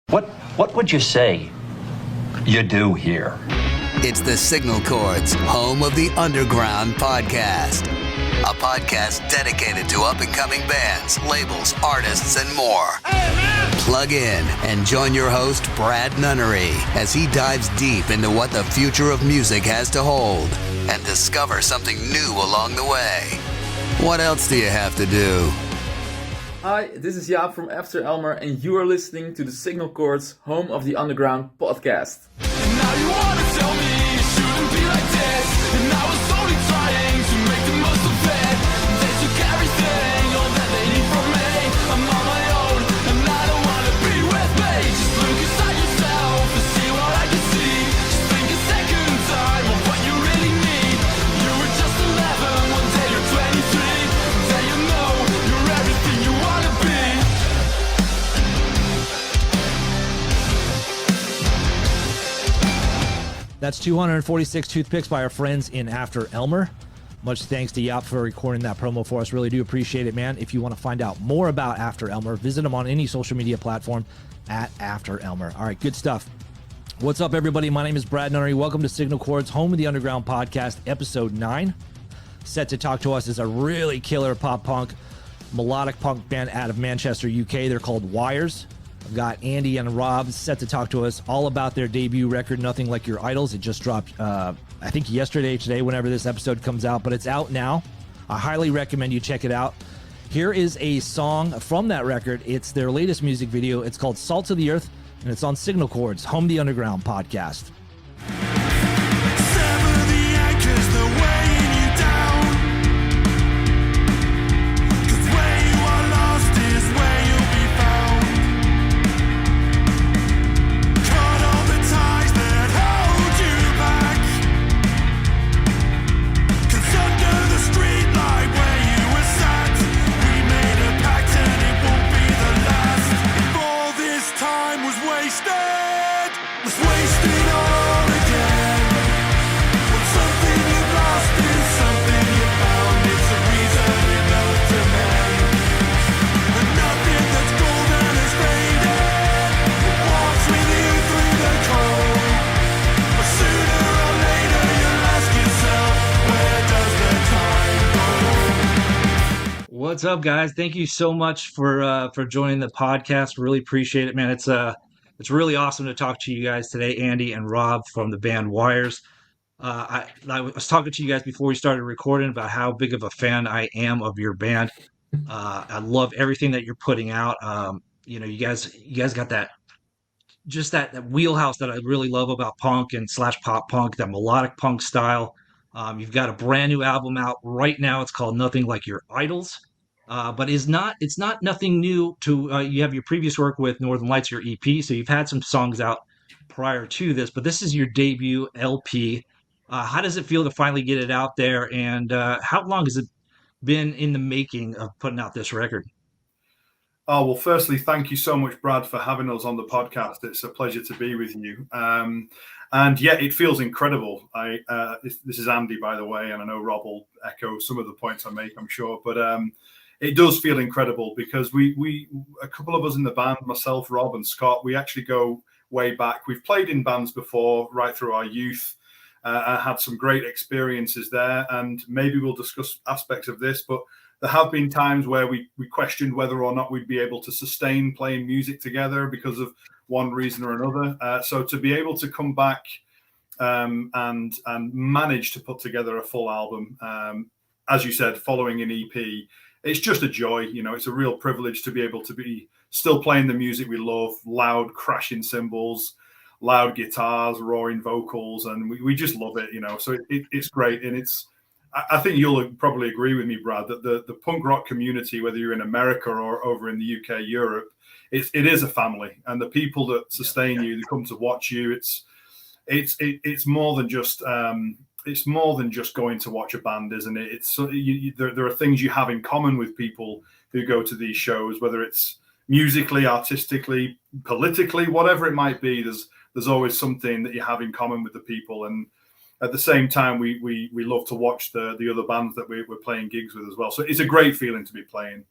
What would you say you do here? It's the Signal Chords, home of the Underground podcast. A podcast dedicated to up-and-coming bands, labels, artists, and more. Plug in and join your host, Brad Nunnery, as he dives deep into what the future of music has to hold and discover something new along the way. What else do you have to do? Hi, this is Jaap from After Elmer, and you are listening to the Signal Chords, home of the Underground podcast. And now you wanna tell me it shouldn't be like this, and I was only trying to make the most of it. They took everything, all that they need from me. I'm on my own, and I don't wanna be with me. Just look inside yourself and see what I can see. Just think a second time of what you really need. You were just 11, one day you're 23. Then you know you're everything you wanna be. That's 246 toothpicks by our friends in After Elmer. Much thanks to Jaap for recording that promo for us. Really do appreciate it, man. If you want to find out more about After Elmer, visit them on any social media platform at After Elmer. All right, good stuff. What's up, everybody? My name is Brad Nunnery. Welcome to Signal Chords, home of the Underground podcast, episode 9. Set to talk to us is a really killer pop punk, melodic punk band out of Manchester, UK. They're called Wyres. I've got Andy and Rob set to talk to us all about their debut record, Nothing Like Your Idols. It just dropped, I think yesterday, today, whenever this episode comes out, but it's out now. I highly recommend you check it out. Here is a song from that record. It's their latest music video. It's called Salt of the Earth, and it's on Signal Chords, home of the Underground podcast. Sever the anchors, they're weighing you down. 'Cause where you are lost is where you'll be found. Cut all the ties that hold you back. 'Cause under the street light where you were sat, we made a pact and it won't be the last. If all this time was wasted, let's waste it all again. When something you've lost is something you found, it's a reason enough to mend. And nothing that's golden is faded, it walks with you through the cold. But sooner or later you'll ask yourself, where does the time go? What's up, guys? Thank you so much for joining the podcast. Really appreciate it, man. It's really awesome to talk to you guys today, Andy and Rob from the band Wyres. I was talking to you guys before we started recording about how big of a fan I am of your band. I love everything that you're putting out. You guys got that wheelhouse that I really love about punk and / pop punk, that melodic punk style. You've got a brand new album out right now. It's called Nothing Like Your Idols. But it's not nothing new to you have your previous work with Northern Lights, your EP, so you've had some songs out prior to this, but this is your debut LP. How does it feel to finally get it out there, and how long has it been in the making of putting out this record? Oh, well, firstly, thank you so much, Brad, for having us on the podcast. It's a pleasure to be with you. And yeah, it feels incredible. This is Andy, by the way, and I know Rob will echo some of the points I make, I'm sure, but it does feel incredible because we a couple of us in the band, myself, Rob and Scott, we actually go way back. We've played in bands before, right through our youth. I had some great experiences there, and maybe we'll discuss aspects of this, but there have been times where we questioned whether or not we'd be able to sustain playing music together because of one reason or another. So to be able to come back and manage to put together a full album, as you said, following an EP, it's just a joy. It's a real privilege to be able to be still playing the music we love, loud crashing cymbals, loud guitars, roaring vocals, and we just love it, so it's great. And I think you'll probably agree with me, Brad, that the punk rock community, whether you're in America or over in the UK, Europe, it is a family, and the people that sustain you, that come to watch you, it's more than just going to watch a band, isn't it? There are things you have in common with people who go to these shows, whether it's musically, artistically, politically, whatever it might be. There's always something that you have in common with the people, and at the same time, we love to watch the other bands that we're playing gigs with as well. So it's a great feeling to be playing.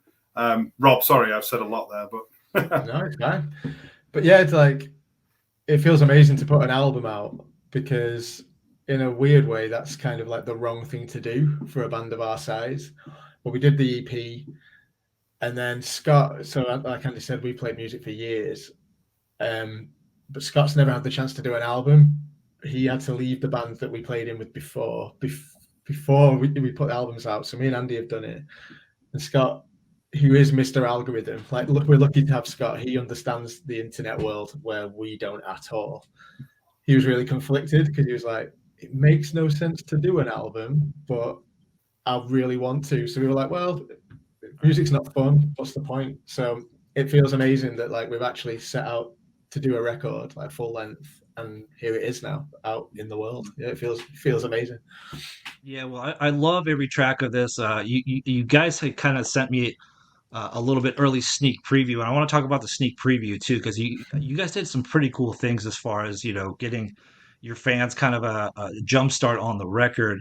Rob, sorry, I've said a lot there, but No, it's fine. But yeah, it's like, it feels amazing to put an album out, because in a weird way, that's kind of like the wrong thing to do for a band of our size. But we did the EP, and then Scott, so like Andy said, we played music for years. But Scott's never had the chance to do an album. He had to leave the band that we played in with before we put albums out. So me and Andy have done it. And Scott, who is Mr. Algorithm, like, look, we're lucky to have Scott. He understands the internet world where we don't at all. He was really conflicted, because he was like, it makes no sense to do an album, but I really want to. So we were like, well, music's not fun. What's the point? So it feels amazing that like we've actually set out to do a record, like full length, and here it is now out in the world. Yeah, it feels amazing. Yeah, well, I love every track of this. You guys had kind of sent me a little bit early sneak preview, and I want to talk about the sneak preview too, because you guys did some pretty cool things as far as, getting your fans kind of a jump start on the record.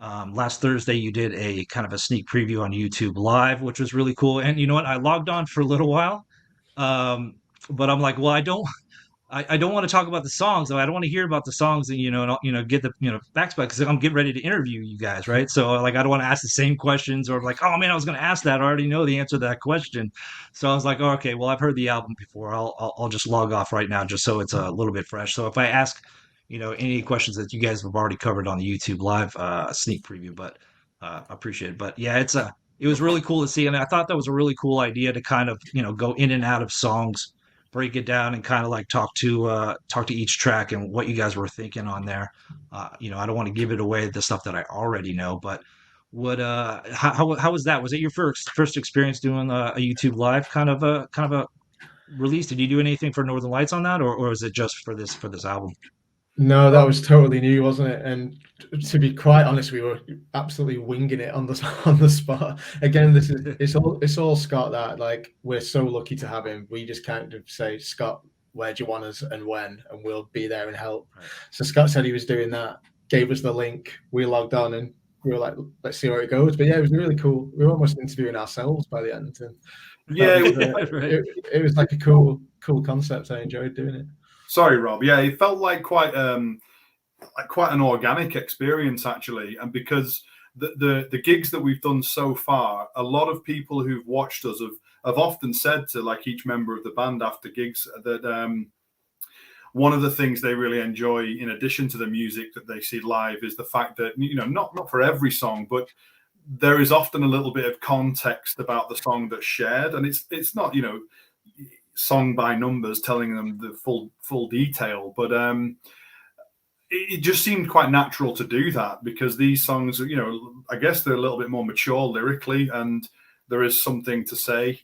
Last Thursday, you did a kind of a sneak preview on YouTube Live, which was really cool. And you know what? I logged on for a little while, but I'm like, well, I don't want to talk about the songs, though. I don't want to hear about the songs and, get the, backspot, because I'm getting ready to interview you guys, right? So like, I don't want to ask the same questions, or like, oh man, I was going to ask that. I already know the answer to that question. So I was like, oh, okay, well, I've heard the album before. I'll just log off right now, just so it's a little bit fresh. So if I ask, any questions that you guys have already covered on the YouTube Live sneak preview, but I appreciate it. But yeah, it was really cool to see. And I thought that was a really cool idea to kind of, go in and out of songs, break it down, and kind of like talk to each track and what you guys were thinking on there. I don't want to give it away, the stuff that I already know, but how was that? Was it your first experience doing a YouTube Live kind of a release? Did you do anything for Northern Lights on that, or was it just for this album? No, that was totally new, wasn't it? And to be quite honest, we were absolutely winging it on the spot. Again, it's all Scott. That, like, we're so lucky to have him. We just kind of say, Scott, where do you want us and when, and we'll be there and help. Right. So Scott said he was doing that, gave us the link. We logged on and we were like, let's see where it goes. But yeah, it was really cool. We were almost interviewing ourselves by the end. And yeah, it was like a cool concept. I enjoyed doing it. Sorry, Rob. Yeah, it felt like quite an organic experience, actually. And because the gigs that we've done so far, a lot of people who've watched us have often said to, like, each member of the band after gigs that one of the things they really enjoy, in addition to the music that they see live, is the fact that, not for every song, but there is often a little bit of context about the song that's shared. And it's not, song by numbers telling them the full detail, but it just seemed quite natural to do that, because these songs, I guess they're a little bit more mature lyrically, and there is something to say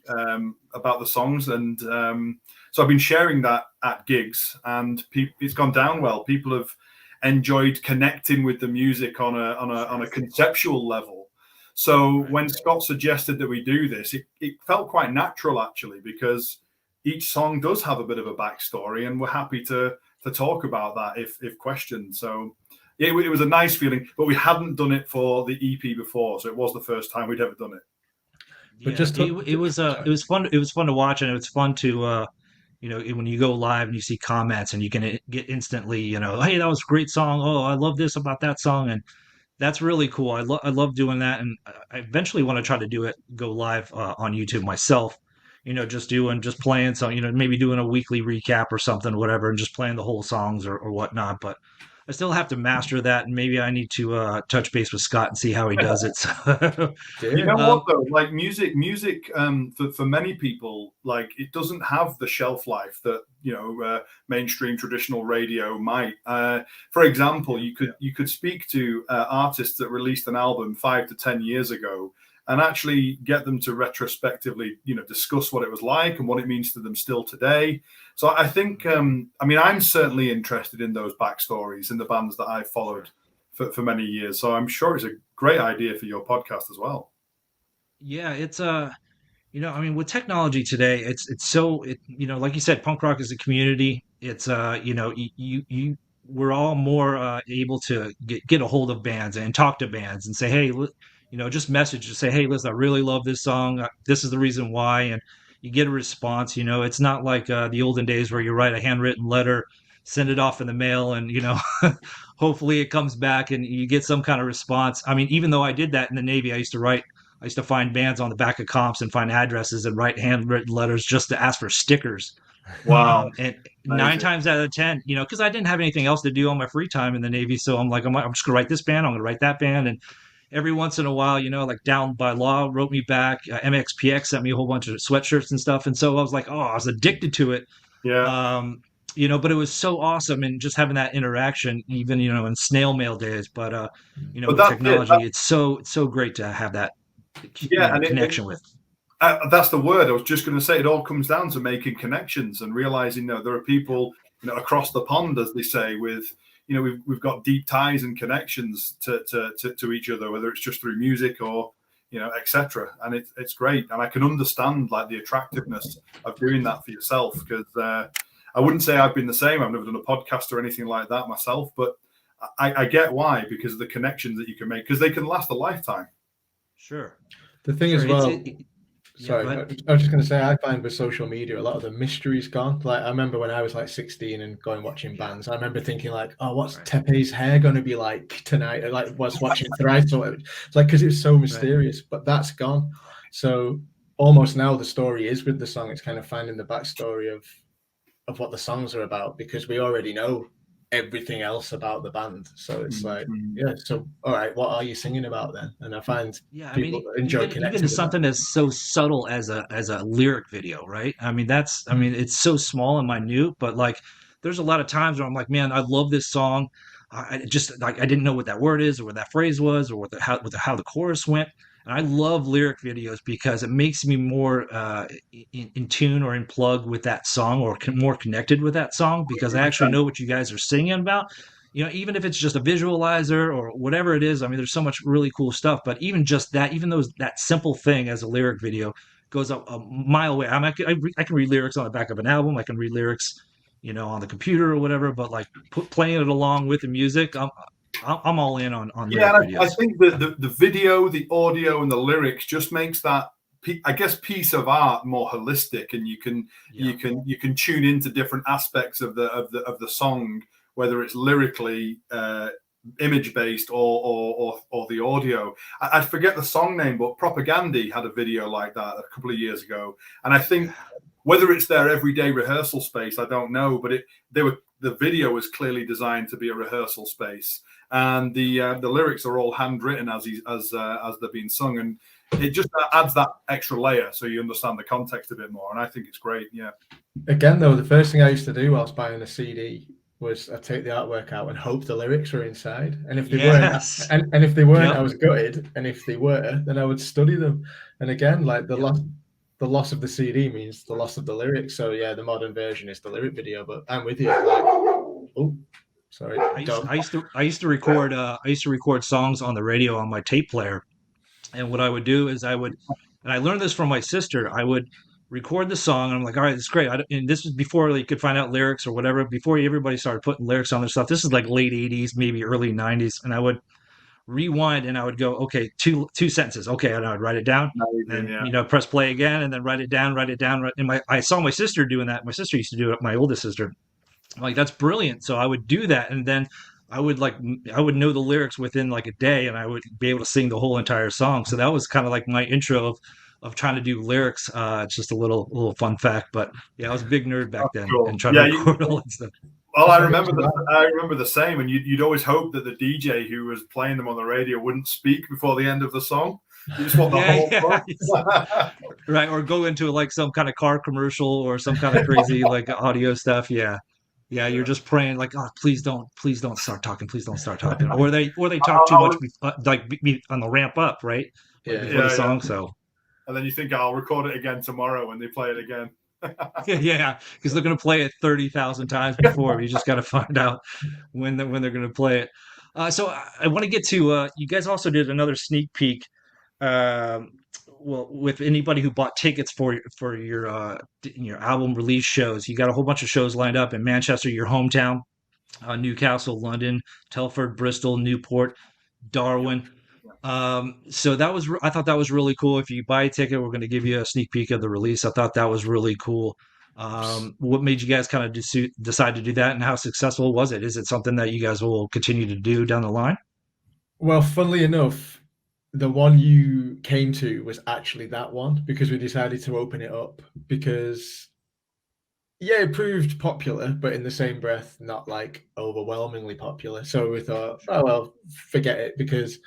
about the songs. And so I've been sharing that at gigs, and it's gone down well. People have enjoyed connecting with the music on a conceptual level. So when Scott suggested that we do this, it felt quite natural, actually, because each song does have a bit of a backstory, and we're happy to talk about that if questioned. So yeah, it was a nice feeling, but we hadn't done it for the EP before, so it was the first time we'd ever done it. But it was fun. It was fun to watch, and it was fun to when you go live and you see comments, and you can get instantly, hey, that was a great song. Oh, I love this about that song, and that's really cool. I love doing that, and I eventually want to try to go live on YouTube myself. Just playing some, maybe doing a weekly recap or something, whatever, and just playing the whole songs or whatnot. But I still have to master that, and maybe I need to touch base with Scott and see how he does it. So, you know what though? Like music, for many people, like, it doesn't have the shelf life that mainstream traditional radio might. For example, you could speak to artists that released an album 5 to 10 years ago, and actually get them to retrospectively, discuss what it was like and what it means to them still today. So I think, I'm certainly interested in those backstories in the bands that I've followed for many years. So I'm sure it's a great idea for your podcast as well. Yeah, it's with technology today, it's so, like you said, punk rock is a community. It's we're all more able to get a hold of bands and talk to bands and say, hey, just message to say, hey, listen, I really love this song. This is the reason why. And you get a response. It's not like the olden days where you write a handwritten letter, send it off in the mail, and hopefully it comes back and you get some kind of response. I mean, even though I did that in the Navy, I used to find bands on the back of comps and find addresses and write handwritten letters just to ask for stickers. Wow. And Amazing. 9 times out of 10, because I didn't have anything else to do on my free time in the Navy, so I'm like, I'm just gonna write this band, I'm gonna write that band, and every once in a while, like Down by Law wrote me back, MXPX sent me a whole bunch of sweatshirts and stuff, and so I was like, oh, I was addicted to it. Yeah. But it was so awesome, and just having that interaction, even in snail mail days. But But with that's technology, it's so great to have that and connection with. That's the word I was just going to say. It all comes down to making connections and realizing there are people across the pond, as they say, with we've got deep ties and connections to each other, whether it's just through music or etc. And it's great, and I can understand like the attractiveness of doing that for yourself, because I wouldn't say I've been the same. I've never done a podcast or anything like that myself, but I get why, because of the connections that you can make, because they can last a lifetime. Sure. The thing as well. Sorry, Yeah, I was just going to say, I find with social media, a lot of the mystery's gone. Like, I remember when I was like 16 and going watching bands, I remember thinking like, oh, what's Tepe's hair going to be like tonight? I like was watching Thrice or whatever. It's like, because it's so mysterious, but that's gone. So almost now the story is with the song. It's kind of finding the backstory of what the songs are about, because we already know everything else about the band. So it's like, yeah, so all right, what are you singing about then? And I find people enjoy connecting even to something as so subtle as a lyric video, right? I mean, it's so small and minute, but like there's a lot of times where I'm like, man, I love this song. I just like, I didn't know what that word is or what that phrase was or how the chorus went. And I love lyric videos because it makes me more in tune or in plug with that song, or more connected with that song, because I actually know what you guys are singing about. Even if it's just a visualizer or whatever it is, I mean, there's so much really cool stuff. But even just that, even though that simple thing as a lyric video goes up a mile away. I can read lyrics on the back of an album. I can read lyrics, on the computer or whatever. But like playing it along with the music, I'm all in on lyric videos. I think that the video, the audio, and the lyrics just makes that, I guess, piece of art more holistic, and you can tune into different aspects of the song, whether it's lyrically, image based, or the audio. I forget the song name, but Propagandy had a video like that a couple of years ago, and I think whether it's their everyday rehearsal space, I don't know, but the video was clearly designed to be a rehearsal space, and the lyrics are all handwritten as they're being sung, and it just adds that extra layer so you understand the context a bit more, and I think it's great. Yeah. Again, though, the first thing I used to do whilst buying a CD was I take the artwork out and hope the lyrics were inside, and if they weren't, and if they weren't, I was gutted, and if they were, then I would study them. And again, like the loss of the CD means the loss of the lyrics. So yeah, the modern version is the lyric video. But I'm with you. Like, oh, sorry. I used to record songs on the radio on my tape player, and what I would do is and I learned this from my sister. I would record the song, and I'm like, all right, it's great. And this was before you could find out lyrics or whatever. Before everybody started putting lyrics on their stuff. This is like late '80s, maybe early '90s, and I would rewind and I would go, okay, two sentences, okay, and I would write it down, and press play again, and then write it down. And I saw my sister doing that. My sister used to do it. My oldest sister. I'm like, that's brilliant. So I would do that, and then I would know the lyrics within like a day, and I would be able to sing the whole entire song. So that was kind of like my intro of trying to do lyrics. It's just a little fun fact, but yeah, I was a big nerd back then, and trying to record all that stuff. Well, I remember the same, and you'd always hope that the DJ who was playing them on the radio wouldn't speak before the end of the song. You just want the whole right, or go into like some kind of car commercial or some kind of crazy like audio stuff. Yeah, you're just praying like, oh, please don't start talking, or they talk too much, like on the ramp up, right? Before the song. So, and then you think, I'll record it again tomorrow when they play it again. Yeah, because they're going to play it 30,000 times before. You just got to find out when they're going to play it. So I want to get to you guys also did another sneak peek. With anybody who bought tickets for your album release shows, you got a whole bunch of shows lined up in Manchester, your hometown, Newcastle, London, Telford, Bristol, Newport, Darwin. So I thought that was really cool. If you buy a ticket, we're going to give you a sneak peek of the release. I thought that was really cool. What made you guys kind of decide to do that, and how successful was it? Is it something that you guys will continue to do down the line? Well, funnily enough, the one you came to was actually that one, because we decided to open it up because, yeah, it proved popular, but in the same breath, not like overwhelmingly popular. So we thought, oh, well, forget it, because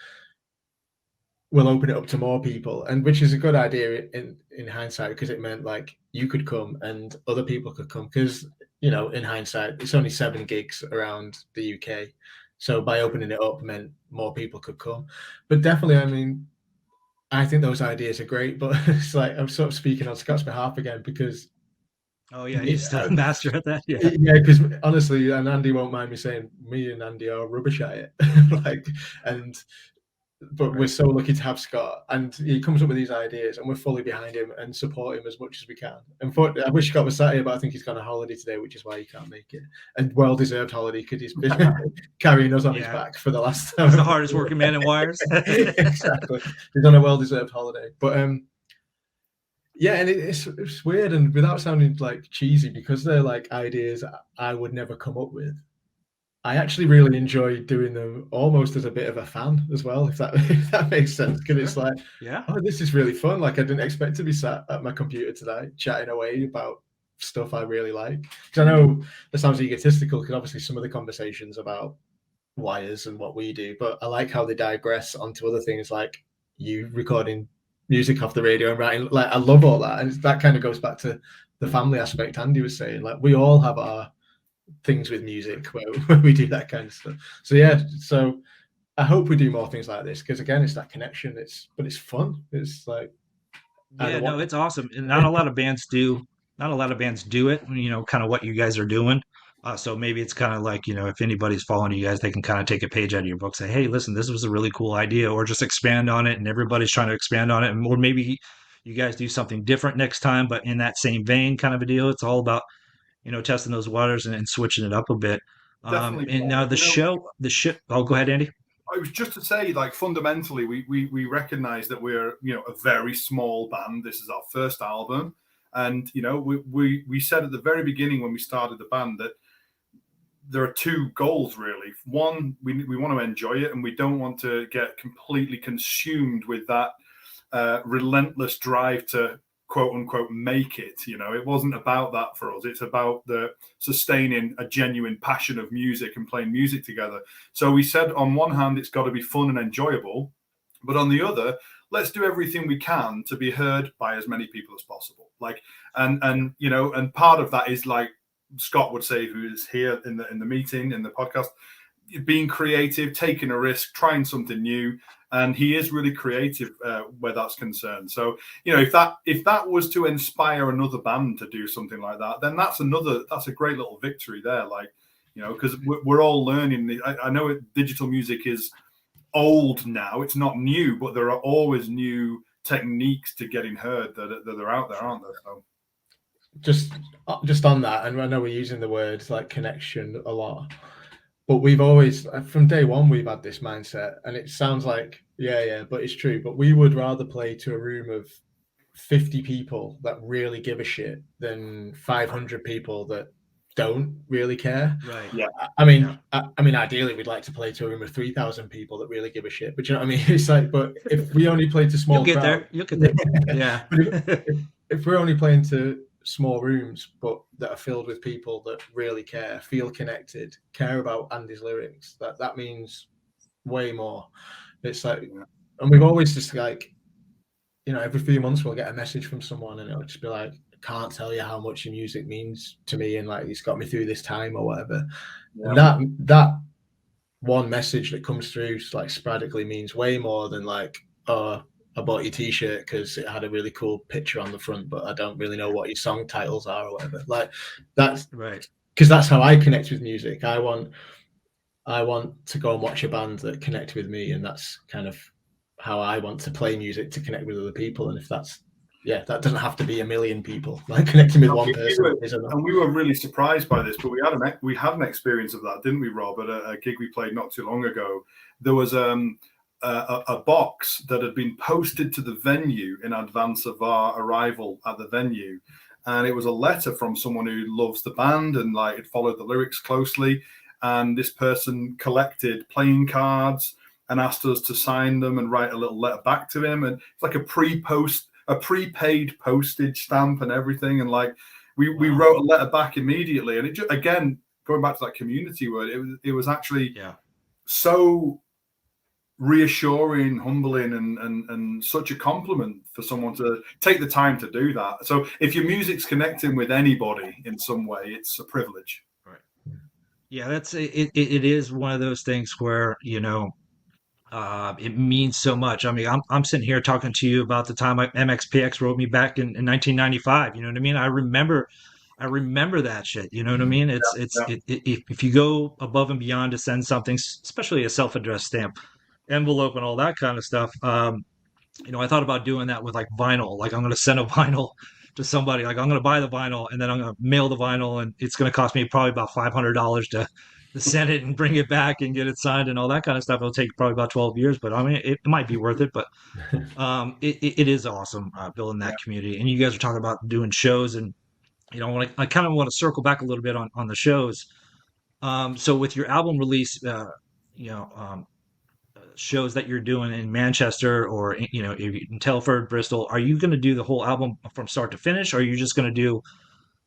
we'll open it up to more people, and which is a good idea in hindsight, because it meant like you could come and other people could come, because, you know, in hindsight, it's only 7 gigs around the UK. So by opening it up meant more people could come. But definitely, I mean, I think those ideas are great, but it's like I'm sort of speaking on Scott's behalf again, because Oh yeah, he's the master at that. Yeah. yeah, because honestly, and Andy won't mind me saying, me and Andy are rubbish at it. Like, but we're so lucky to have Scott, and he comes up with these ideas, and we're fully behind him and support him as much as we can. And I wish Scott was sat here, but I think he's gone on holiday today, which is why he can't make it. And well-deserved holiday, because he's been carrying us on his back for the last time. He's the hardest working man in Wyres. Exactly. He's on a well-deserved holiday. But yeah, and it's weird, and without sounding like cheesy, because they're like ideas I would never come up with, I actually really enjoy doing them almost as a bit of a fan as well, if that makes sense. Because it's like, yeah, oh, this is really fun. Like, I didn't expect to be sat at my computer today chatting away about stuff I really like. Because I know that sounds egotistical, because obviously some of the conversations about Wyres and what we do, but I like how they digress onto other things, like you recording music off the radio and writing. Like, I love all that, and that kind of goes back to the family aspect Andy was saying. Like, we all have our things with music where we do that kind of stuff. So yeah, so I hope we do more things like this, because again, it's that connection. But it's fun. It's like, yeah, no, it's awesome. And not a lot of bands do it, you know, kind of what you guys are doing. So maybe it's kind of like, you know, if anybody's following you guys, they can kind of take a page out of your book, say, hey, listen, this was a really cool idea, or just expand on it, and everybody's trying to expand on it. Or maybe you guys do something different next time, but in that same vein kind of a deal. It's all about, you know, testing those waters and switching it up a bit. And now the show, oh, go ahead, Andy. I was just to say, like, fundamentally, we recognize that we're, you know, a very small band. This is our first album. And, you know, we said at the very beginning when we started the band that there are 2 goals, really. One, we want to enjoy it, and we don't want to get completely consumed with that relentless drive to quote unquote make it. You know, it wasn't about that for us. It's about the sustaining a genuine passion of music and playing music together. So we said, on one hand, it's got to be fun and enjoyable, but on the other, let's do everything we can to be heard by as many people as possible. Like, and you know, and part of that is, like Scott would say, who is here in the meeting, in the podcast, being creative, taking a risk, trying something new. And he is really creative where that's concerned. So, you know, if that was to inspire another band to do something like that, then that's a great little victory there. Like, you know, because we're all learning. I know digital music is old now; it's not new, but there are always new techniques to getting heard that are out there, aren't there? So. Just on that, and I know we're using the words like connection a lot, but we've always, from day one, we've had this mindset, and it sounds like, yeah, but it's true. But we would rather play to a room of 50 people that really give a shit than 500 people that don't really care. Right. Yeah. I mean, ideally, we'd like to play to a room of 3,000 people that really give a shit. But you know what I mean? It's like, but if we only play to small crowds, you'll get there. Yeah. But if we're only playing to small rooms, but that are filled with people that really care, feel connected, care about Andy's lyrics, that means way more. It's like, and we've always just, like, you know, every few months we'll get a message from someone, and it'll just be like, I can't tell you how much your music means to me, and like, it's got me through this time or whatever. Yeah. And that one message that comes through, like, sporadically, means way more than like, I bought your t-shirt because it had a really cool picture on the front, but I don't really know what your song titles are or whatever. Like, that's right, because that's how I connect with music. I want to go and watch a band that connect with me, and that's kind of how I want to play music, to connect with other people. And if that's, that doesn't have to be a million people. Like, connecting with one person and we were really surprised by this, but we had an experience of that, didn't we, Rob? At a gig we played not too long ago, there was a a box that had been posted to the venue in advance of our arrival at the venue. And it was a letter from someone who loves the band and like it followed the lyrics closely. And this person collected playing cards and asked us to sign them and write a little letter back to him. And it's like a prepaid postage stamp and everything. And like we wrote a letter back immediately. And it just, again, going back to that community word, it was actually so reassuring, humbling, and such a compliment for someone to take the time to do that. So if your music's connecting with anybody in some way, it's a privilege. Right. Yeah, that's it. It is one of those things where, you know, it means so much. I mean, I'm sitting here talking to you about the time MXPX wrote me back in 1995. You know what I mean? I remember that shit. You know what I mean? If you go above and beyond to send something, especially a self-addressed stamp, envelope, and all that kind of stuff. You know, I thought about doing that with like vinyl. Like I'm going to send a vinyl to somebody. Like I'm going to buy the vinyl and then I'm going to mail the vinyl, and it's going to cost me probably about $500 to send it and bring it back and get it signed and all that kind of stuff. It'll take probably about 12 years, but I mean, it might be worth it. But it is awesome building that community. And you guys are talking about doing shows, and you know, I kind of want to circle back a little bit on the shows. So with your album release, you know, shows that you're doing in Manchester or, you know, in Telford, Bristol, are you going to do the whole album from start to finish? Or are you just going to do,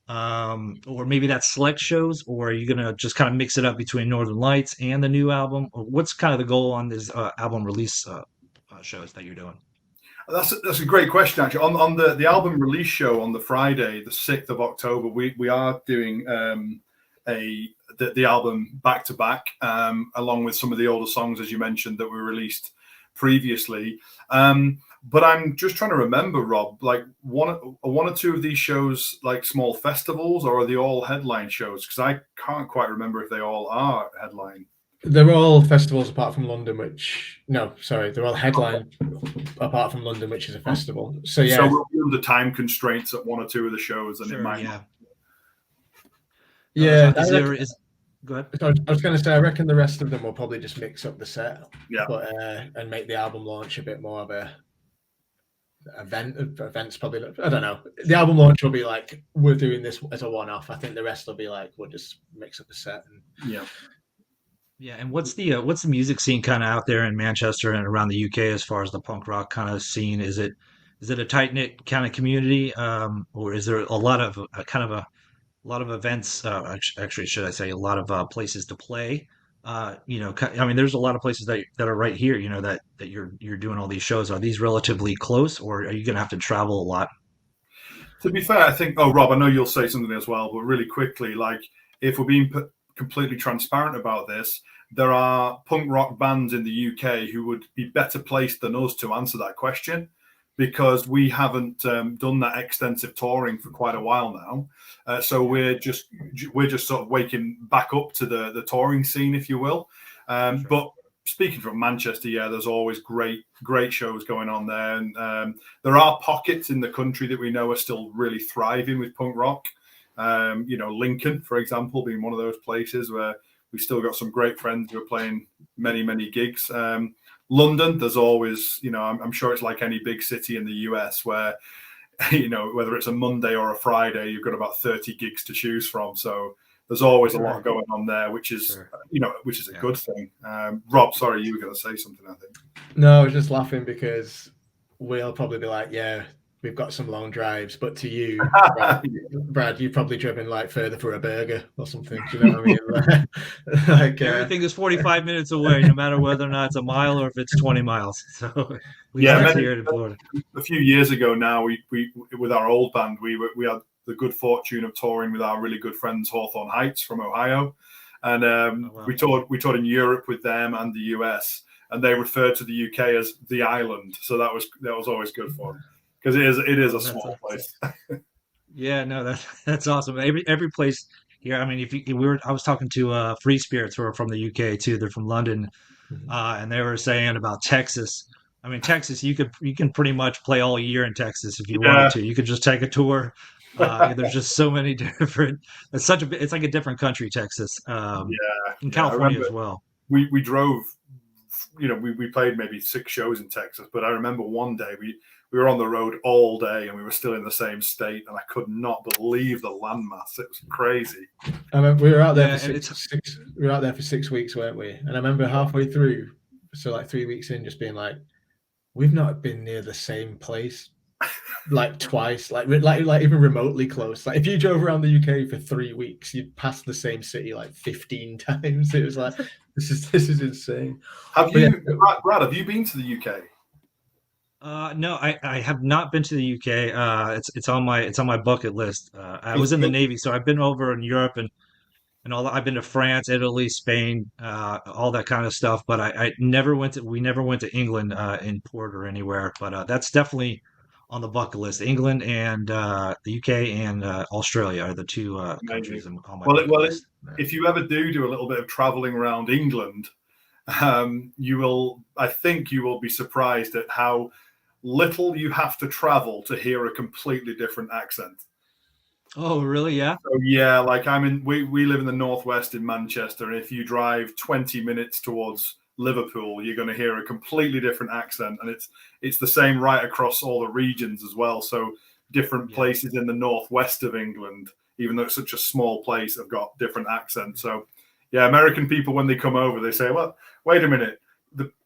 or maybe that's select shows, or are you going to just kind of mix it up between Northern Lights and the new album? Or what's kind of the goal on this album release shows that you're doing? That's a great question, actually. On the album release show on the Friday, the 6th of October, we are doing the album back to back, along with some of the older songs, as you mentioned, that were released previously. But I'm just trying to remember, Rob, like one or two of these shows like small festivals, or are they all headline shows? Because I can't quite remember if they all are headline. They're all festivals apart from London, they're all headline apart from London, which is a festival. So yeah, so we'll be under time constraints at one or two of the shows, and sure, it might. Yeah. Go ahead. I was going to say, I reckon the rest of them will probably just mix up the set, but and make the album launch a bit more of a events. Probably, I don't know. The album launch will be like, we're doing this as a one-off. I think the rest will be like, we'll just mix up the set. Yeah, and what's the music scene kind of out there in Manchester and around the UK as far as the punk rock kind of scene? Is it a tight knit kind of community, or is there a lot of events? Actually, should I say a lot of places to play? You know, I mean, there's a lot of places that are right here. You know, that you're doing all these shows. Are these relatively close, or are you going to have to travel a lot? To be fair, I think. Oh, Rob, I know you'll say something as well, but really quickly, like if we're being completely transparent about this, there are punk rock bands in the UK who would be better placed than us to answer that question, because we haven't done that extensive touring for quite a while now. So we're just sort of waking back up to the touring scene, if you will. Sure. But speaking from Manchester, yeah, there's always great shows going on there. And there are pockets in the country that we know are still really thriving with punk rock. You know, Lincoln, for example, being one of those places where we still got some great friends who are playing many, many gigs. London, there's always, you know, I'm sure it's like any big city in the US where, you know, whether it's a Monday or a Friday, you've got about 30 gigs to choose from. So there's always a lot going on there, which is, you know, which is a good thing. Rob, sorry, you were going to say something, I think. No, I was just laughing because we'll probably be like, yeah, we've got some long drives, but to you, Brad, you've probably driven like further for a burger or something. Do you know what I mean? Like, everything is 45 minutes away, no matter whether or not it's a mile or if it's 20 miles. So here in Florida. A few years ago now, we with our old band, we had the good fortune of touring with our really good friends Hawthorne Heights from Ohio, and we toured in Europe with them and the US, and they referred to the UK as the island. So that was always good fun. Because it is a small place. Yeah, no, that's awesome. Every place here. I mean, I was talking to Free Spirits who are from the UK too. They're from London, and they were saying about Texas. I mean, Texas, you can pretty much play all year in Texas if you wanted to. You could just take a tour. There's just so many different. It's like a different country, Texas. In California as well. We drove we played maybe 6 shows in Texas, but I remember one day we were on the road all day and we were still in the same state, and I could not believe the landmass. It was crazy. I mean, we were out there we were out there for 6 weeks, weren't we? And I remember halfway through, so like 3 weeks in, just being like, we've not been near the same place like twice, like even remotely close. Like if you drove around the UK for 3 weeks, you'd pass the same city like 15 times. It was like, this is insane. Brad, have you been to the UK? No, I have not been to the UK. It's on my bucket list. I was in the Navy, so I've been over in Europe and all that. I've been to France, Italy, Spain, all that kind of stuff. But we never went to England in port or anywhere. But that's definitely on the bucket list. England and the UK and Australia are the two countries on my bucket list. If you ever do a little bit of traveling around England, I think you will be surprised at how little you have to travel to hear a completely different accent. Oh, really? Yeah. So yeah, like we live in the northwest in Manchester, and if you drive 20 minutes towards Liverpool, you're going to hear a completely different accent, and it's the same right across all the regions as well. So different places in the northwest of England, even though it's such a small place, have got different accents. So yeah, American people, when they come over, they say, well, wait a minute,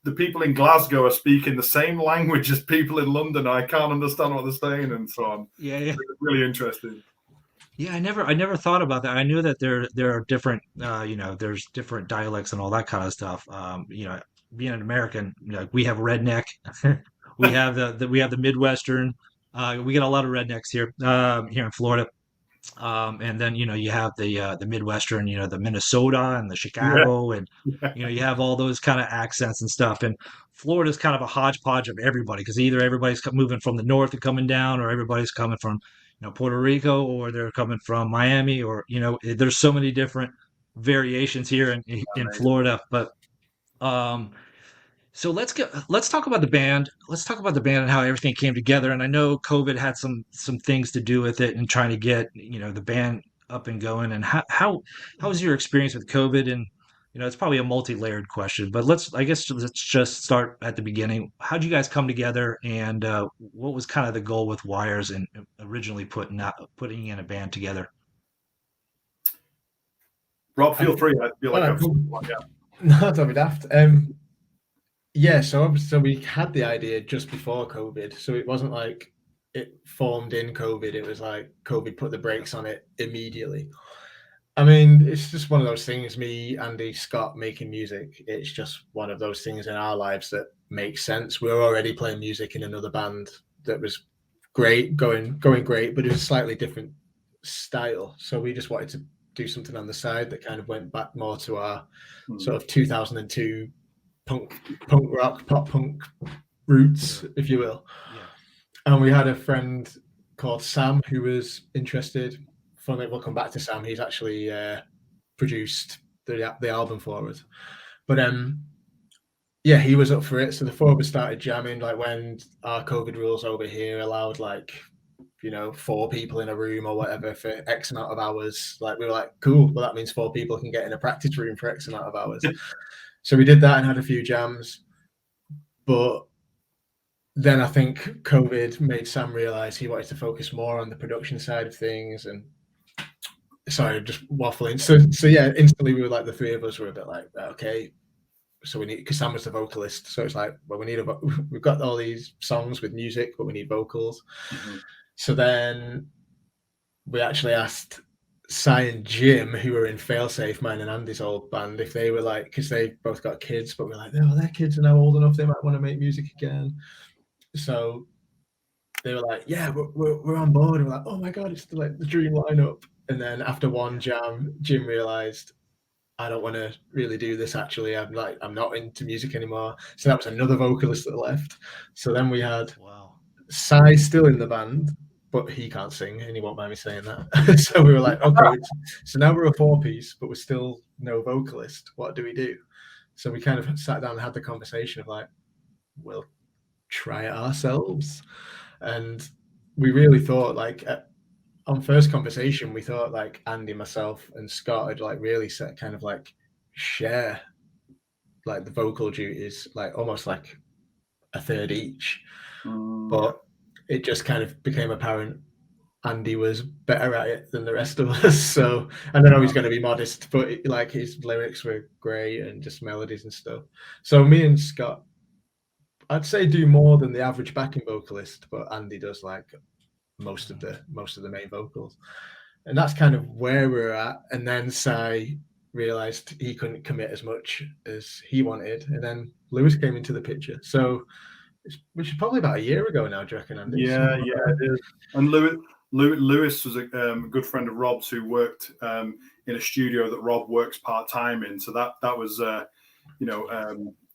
the people in Glasgow are speaking the same language as people in London. I can't understand what they're saying, and so on. Yeah. It's really interesting. Yeah, I never thought about that. I knew that there are different, there's different dialects and all that kind of stuff. Being an American, we have redneck, we have the Midwestern, we get a lot of rednecks here in Florida, and then you have the Midwestern, the Minnesota and the Chicago, and you have all those kind of accents and stuff. And Florida's kind of a hodgepodge of everybody, because either everybody's moving from the north and coming down, or everybody's coming from Puerto Rico, or they're coming from Miami, or there's so many different variations here in Florida. But so let's talk about the band. Let's talk about the band and how everything came together. And I know COVID had some things to do with it, and trying to get the band up and going. And how was your experience with COVID? And it's probably a multi-layered question, but let's just start at the beginning. How did you guys come together, and what was kind of the goal with Wyres and originally putting in a band together? Rob, feel free. I feel like No, don't be daft. So we had the idea just before COVID, so it wasn't like it formed in COVID. It was like COVID put the brakes on it immediately. I mean, it's just one of those things. Me, Andy, Scott making music. It's just one of those things in our lives that makes sense. We were already playing music in another band that was great, going great, but it was a slightly different style. So we just wanted to do something on the side that kind of went back more to our sort of 2002 punk rock, pop punk roots, if you will. Yeah. And we had a friend called Sam who was interested. Funny, we'll come back to Sam. He's actually produced the album for us. But he was up for it. So the four of us started jamming. Like when our COVID rules over here allowed 4 people in a room or whatever for X amount of hours. Like we were like, cool. Well, that means 4 people can get in a practice room for X amount of hours. So we did that and had a few jams. But then I think COVID made Sam realize he wanted to focus more on the production side of things. And sorry, just waffling. So yeah, instantly we were like, the 3 of us were a bit like, okay, so we need, because Sam was the vocalist. So it's like, well, we've got all these songs with music, but we need vocals. Mm-hmm. So then we actually asked Cy and Jim, who were in Failsafe, mine and Andy's old band, if they were like, because they both got kids, but we're like, oh, their kids are now old enough, they might want to make music again. So they were like, yeah, we're on board. And we're like, oh my God, it's the dream lineup. And then after one jam, Jim realized, I don't want to really do this actually. I'm not into music anymore. So that was another vocalist that left. So then we had Cy still in the band, but he can't sing and he won't mind me saying that. So we were like, okay, so now we're a 4-piece, but we're still no vocalist. What do we do? So we kind of sat down and had the conversation of like, we'll try it ourselves. And we really thought on first conversation, we thought like Andy, myself and Scott had like really set kind of like share like the vocal duties, like almost like a third each. But it just kind of became apparent Andy was better at it than the rest of us. So I don't know, he's going to be modest, but like his lyrics were great and just melodies and stuff. So me and Scott, I'd say, do more than the average backing vocalist, but Andy does like most of the main vocals, and that's kind of where we're at. And then Sai realized he couldn't commit as much as he wanted, and then Lewis came into the picture. So which is probably about a year ago now, do you reckon, Andy? Yeah, it is. And Lewis was a good friend of Rob's who worked in a studio that Rob works part-time in. So that was,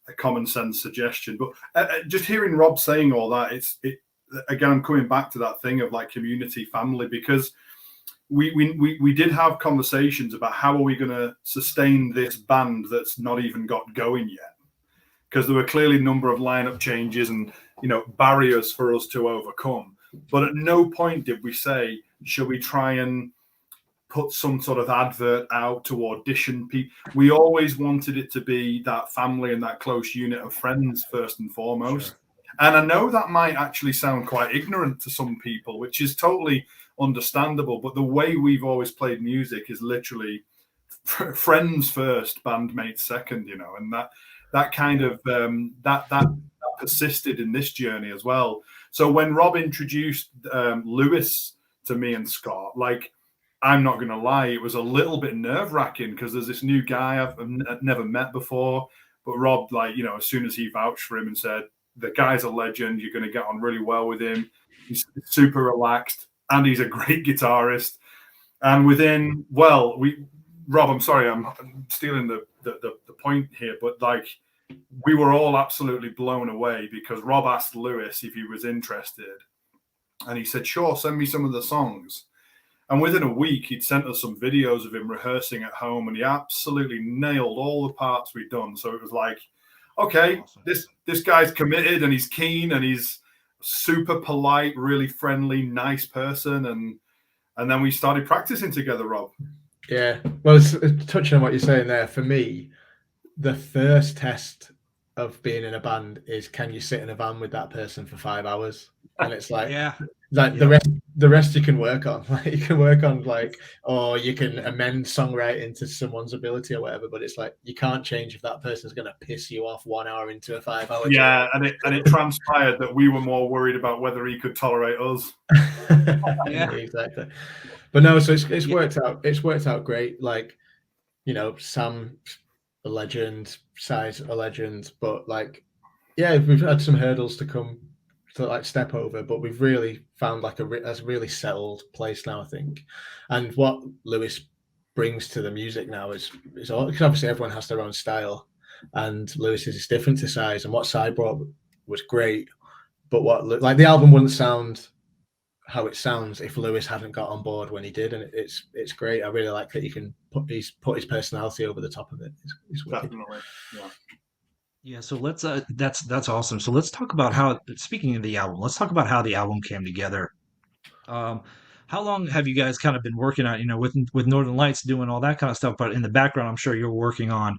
a common sense suggestion. But just hearing Rob saying all that, again, I'm coming back to that thing of like community, family, because we did have conversations about how are we going to sustain this band that's not even got going yet. Because there were clearly a number of lineup changes and, barriers for us to overcome. But at no point did we say, should we try and put some sort of advert out to audition people? We always wanted it to be that family and that close unit of friends first and foremost. Sure. And I know that might actually sound quite ignorant to some people, which is totally understandable. But the way we've always played music is literally friends first, bandmates second, and that kind of that persisted in this journey as well. So when Rob introduced Lewis to me and Scott, like, I'm not going to lie, it was a little bit nerve-wracking because there's this new guy I've never met before. But Rob, like, as soon as he vouched for him and said, the guy's a legend, you're going to get on really well with him. He's super relaxed and he's a great guitarist. And Rob, I'm sorry, I'm stealing the point here, but like, we were all absolutely blown away because Rob asked Lewis if he was interested, and he said, sure, send me some of the songs. And within a week, he'd sent us some videos of him rehearsing at home, and he absolutely nailed all the parts we'd done. So it was like, okay, awesome. This guy's committed and he's keen and he's super polite, really friendly, nice person. And then we started practicing together, Rob. Yeah. Well, touching on what you're saying there, for me, the first test of being in a band is, can you sit in a van with that person for 5 hours? And it's like, the rest you can work on. Like, you can work on or you can amend songwriting to someone's ability or whatever. But it's like, you can't change if that person's going to piss you off 1 hour into a 5 hour. Yeah, and it transpired that we were more worried about whether he could tolerate us. Yeah, exactly. But no, so it's worked out. It's worked out great. Like, Sam, a legend, Sai's a legend, but we've had some hurdles to come to step over, but we've really found a really settled place now, I think. And what Lewis brings to the music now is all, because obviously everyone has their own style, and Lewis is different to Sai's, and what Sai brought was great, but the album wouldn't sound how it sounds if Lewis hadn't got on board when he did, and it's great. I really like that you can put his personality over the top of it. It's definitely, yeah. Yeah, so let's that's awesome. So let's talk about how, speaking of the album, let's talk about how the album came together. How long have you guys kind of been working on, with Northern Lights, doing all that kind of stuff, but in the background, I'm sure you're working on,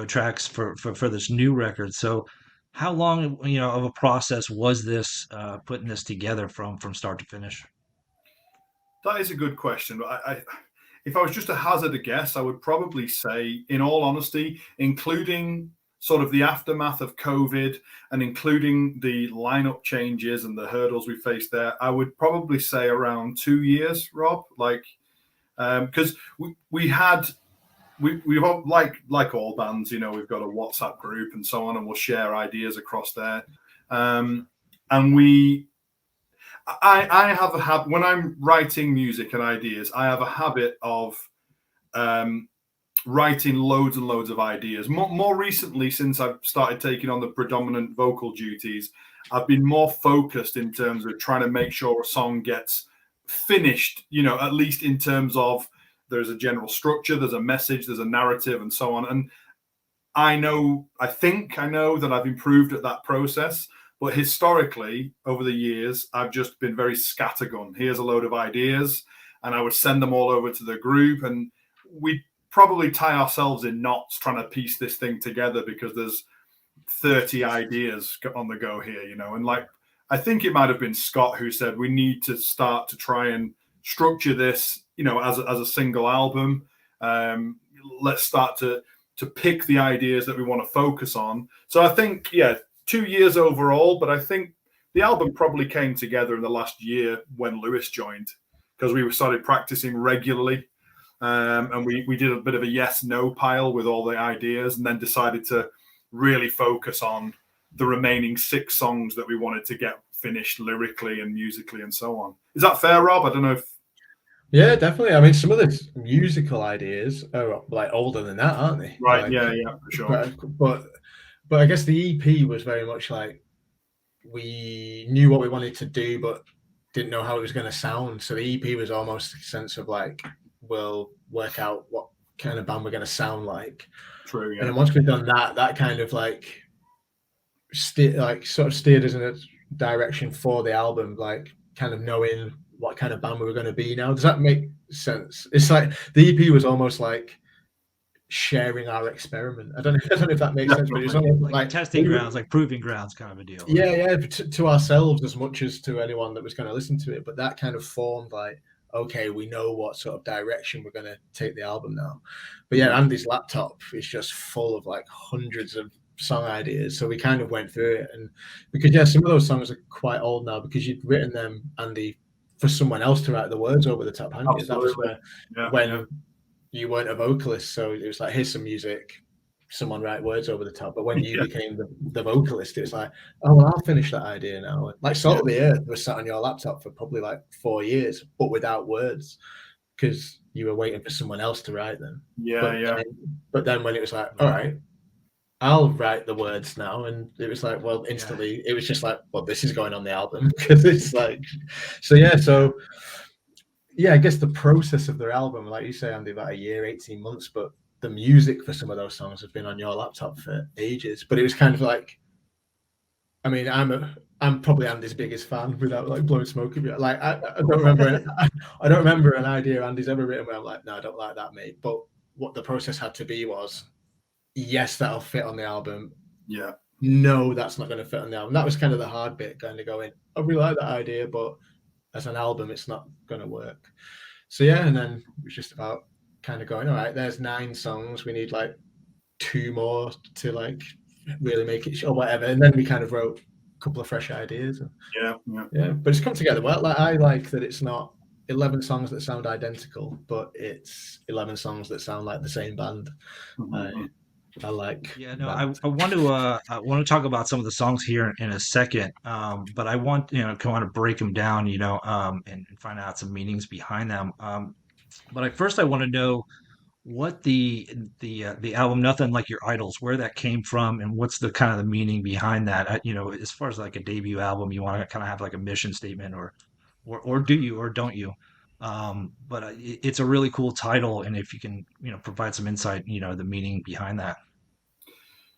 tracks for this new record. So how long, of a process was this, putting this together from start to finish? That is a good question. If I was just to hazard a guess, I would probably say, in all honesty, including sort of the aftermath of COVID and including the lineup changes and the hurdles we faced there, I would probably say around 2 years, Rob. Because we've like all bands, we've got a WhatsApp group and so on, and we'll share ideas across there. And I have a habit when I'm writing music and ideas, I have a habit of writing loads and loads of ideas. More recently, since I've started taking on the predominant vocal duties, I've been more focused in terms of trying to make sure a song gets finished, at least in terms of there's a general structure, there's a message, there's a narrative, and so on. And I think I know that I've improved at that process. But historically, over the years, I've just been very scattergun. Here's a load of ideas, and I would send them all over to the group, and we'd probably tie ourselves in knots trying to piece this thing together because there's 30 ideas on the go here, you know. And like, I think it might have been Scott who said we need to start to try and structure this, you know, as a single album. Let's start to pick the ideas that we want to focus on. So I think, 2 years overall, but I think the album probably came together in the last year when Lewis joined, because we started practicing regularly. And we did a bit of a yes-no pile with all the ideas, and then decided to really focus on the remaining 6 songs that we wanted to get finished lyrically and musically and so on. Is that fair, Rob? I don't know if... Yeah, definitely. I mean, some of the musical ideas are like older than that, aren't they? Right, like, yeah, for sure. But I guess the EP was very much like we knew what we wanted to do, but didn't know how it was going to sound. So the EP was almost a sense of like, we'll work out what kind of band we're going to sound like. True, yeah. And then once we've done that, that kind of like steered us in a direction for the album, like kind of knowing what kind of band we were going to be now. Does that make sense? It's like the EP was almost like sharing our experiment. I don't know if that makes sense, but it's almost like testing grounds, like proving grounds kind of a deal. Yeah, to ourselves as much as to anyone that was going to listen to it. But that kind of formed like, okay, we know what sort of direction we're going to take the album now. But yeah, Andy's laptop is just full of like hundreds of song ideas. So we kind of went through it, and because some of those songs are quite old now because you'd written them, Andy, for someone else to write the words over the top, hadn't you? That was when you weren't a vocalist, so it was like, here's some music, someone write words over the top. But when you became the vocalist, it was like, oh, well, I'll finish that idea now. Like Salt of the Earth was sat on your laptop for probably like 4 years, but without words, because you were waiting for someone else to write them. But then when it was like, all right, I'll write the words now, and it was like, well, instantly it was just like, well, this is going on the album, because it's like, I guess the process of their album, like you say, Andy, about a year, 18 months, but the music for some of those songs has been on your laptop for ages. But it was kind of like, I mean, I'm probably Andy's biggest fan without like blowing smoke at you. Like I don't remember an idea Andy's ever written where I'm like, no, I don't like that, mate. But what the process had to be was, yes, that'll fit on the album. Yeah. No, that's not going to fit on the album. That was kind of the hard bit, kind of going, oh, we like that idea, but as an album, it's not going to work. So yeah, and then it was just about kind of going, all right, there's 9 songs. We need like 2 more to like really make it, or whatever. And then we kind of wrote a couple of fresh ideas. Yeah. But it's come together well. Like, I like that it's not 11 songs that sound identical, but it's 11 songs that sound like the same band. I like. Yeah, no, I want to talk about some of the songs here in a second, but I want to break them down, and find out some meanings behind them. But first, I want to know what the album "Nothing Like Your Idols," where that came from, and what's the kind of the meaning behind that. As far as like a debut album, you want to kind of have like a mission statement, or do you, or don't you? But it's a really cool title, and if you can, provide some insight, the meaning behind that.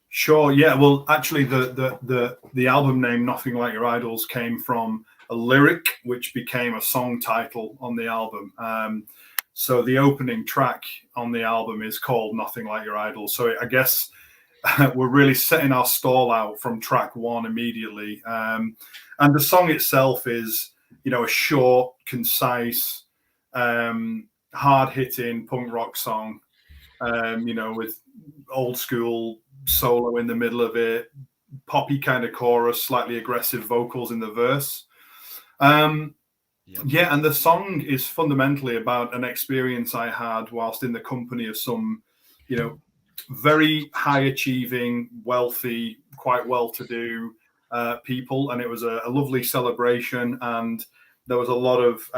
Sure. Yeah. Well, actually, the album name "Nothing Like Your Idols" came from a lyric which became a song title on the album. So the opening track on the album is called "Nothing Like Your Idols." So I guess we're really setting our stall out from track 1 immediately, and the song itself is, a short, concise, hard-hitting punk rock song, with old school solo in the middle of it, poppy kind of chorus, slightly aggressive vocals in the verse. Yeah, and the song is fundamentally about an experience I had whilst in the company of some, very high-achieving, wealthy, quite well-to-do people, and it was a lovely celebration, and there was a lot of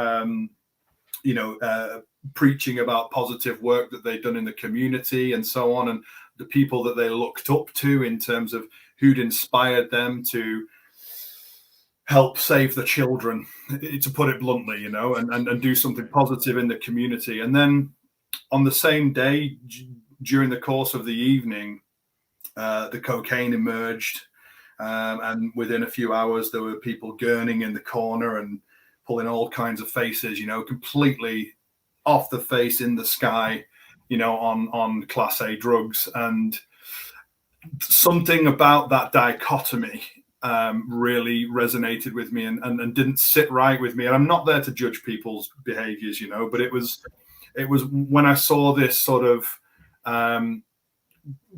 preaching about positive work that they'd done in the community and so on, and the people that they looked up to in terms of who'd inspired them to help save the children, to put it bluntly, and do something positive in the community. And then on the same day, during the course of the evening, the cocaine emerged, and within a few hours there were people gurning in the corner and pulling all kinds of faces, completely off the face, in the sky, on Class A drugs. And something about that dichotomy really resonated with me and didn't sit right with me. And I'm not there to judge people's behaviors, but it was when I saw this sort of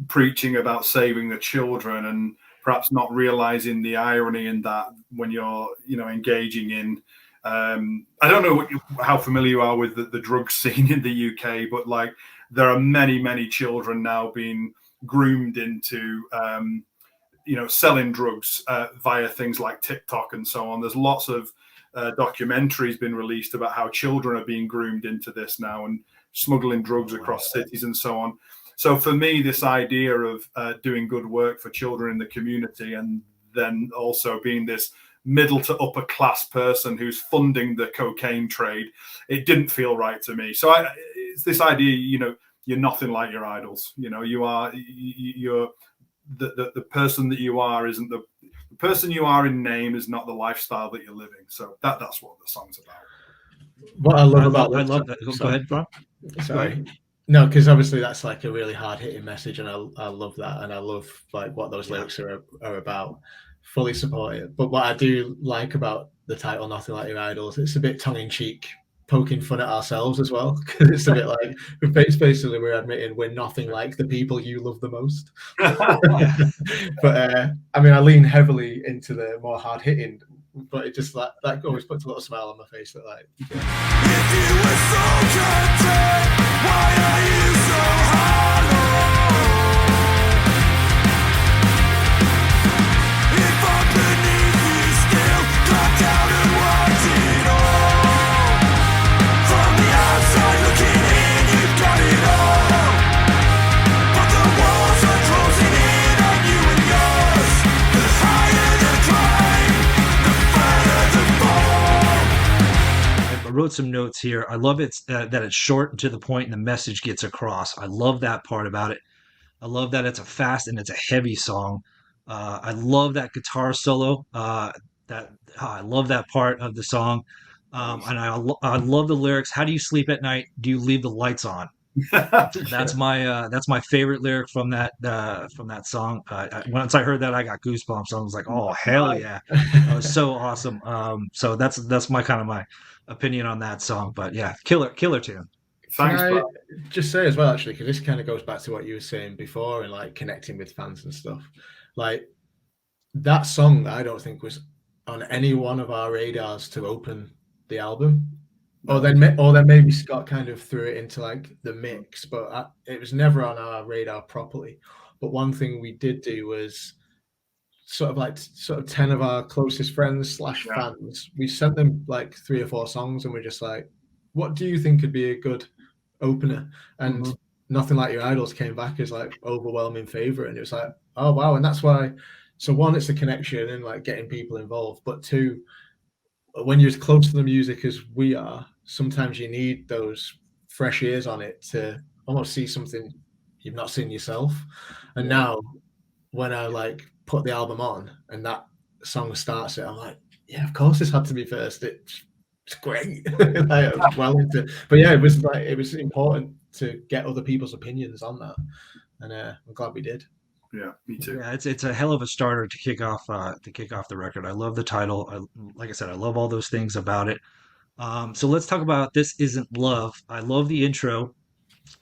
preaching about saving the children and perhaps not realizing the irony in that when you're, engaging in, I don't know how familiar you are with the drug scene in the UK, but like there are many, many children now being groomed into, selling drugs via things like TikTok and so on. There's lots of documentaries been released about how children are being groomed into this now and smuggling drugs across cities and so on. So for me, this idea of doing good work for children in the community and then also being this middle to upper class person who's funding the cocaine trade, it didn't feel right to me. So it's this idea, you're nothing like your idols. You're the person that you are isn't the person you are in name is not the lifestyle that you're living. So that's what the song's about. What I love I love that. Go ahead, Rob. Sorry. No, because obviously that's like a really hard-hitting message, and I love that, and I love like what those lyrics are about. Fully support it. But what I do like about the title "Nothing Like Your Idols," it's a bit tongue-in-cheek, poking fun at ourselves as well, because it's a bit like basically we're admitting we're nothing like the people you love the most. But I lean heavily into the more hard-hitting, but it just that always puts a little smile on my face. That like. If you were so content, why are you so hollow? If I'm beneath you still, clock out and watch it all. From the outside looking in, you've got it all. But the walls are closing in on you and yours. The higher the climb, the further the fall. I wrote some notes here. I love it that it's short and to the point and the message gets across. I love that part about it. I love that it's a fast and it's a heavy song. I love that guitar solo. I love that part of the song. And I love the lyrics. How do you sleep at night? Do you leave the lights on? That's my favorite lyric from that song. Once I heard that, I got goosebumps. I was like, oh hell yeah, it was so awesome. So that's my opinion on that song. But yeah, killer tune. Thanks, Can I bro. just say as well, actually, because this kind of goes back to what you were saying before and like connecting with fans and stuff. Like that song, I don't think was on any one of our radars to open the album. Or then maybe Scott kind of threw it into like the mix, but it was never on our radar properly. But one thing we did do was sort of 10 of our closest friends / fans. We sent them like 3 or 4 songs, and we're just like, "What do you think could be a good opener?" And Nothing Like Your Idols came back as like overwhelming favorite, and it was like, oh wow. And that's why. So one, it's the connection and like getting people involved, but 2, when you're as close to the music as we are, sometimes you need those fresh ears on it to almost see something you've not seen yourself. And now when I like put the album on and that song starts it, I'm like, yeah, of course this had to be first. It's great. Like, well into, but yeah, it was important to get other people's opinions on that, and I'm glad we did. Yeah, me too. Yeah, it's a hell of a starter to kick off the record. I love the title. Like I said, I love all those things about it. So let's talk about This Isn't Love. I love the intro.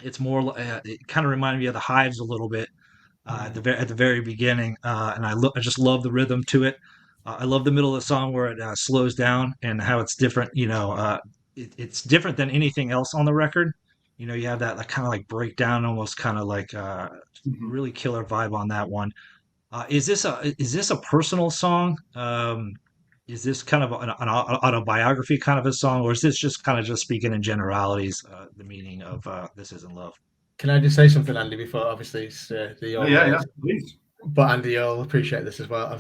It's more it kind of reminded me of the Hives a little bit at the very beginning, and I just love the rhythm to it. I love the middle of the song where it slows down and how it's different. It's different than anything else on the record. You have that like kind of like breakdown, almost kind of like really killer vibe on that one. Is this a personal song? Is this kind of an autobiography kind of a song, or is this just kind of just speaking in generalities, the meaning of This Isn't Love? Can I just say something, Andy, before obviously it's Yeah, please. But Andy, you'll appreciate this as well.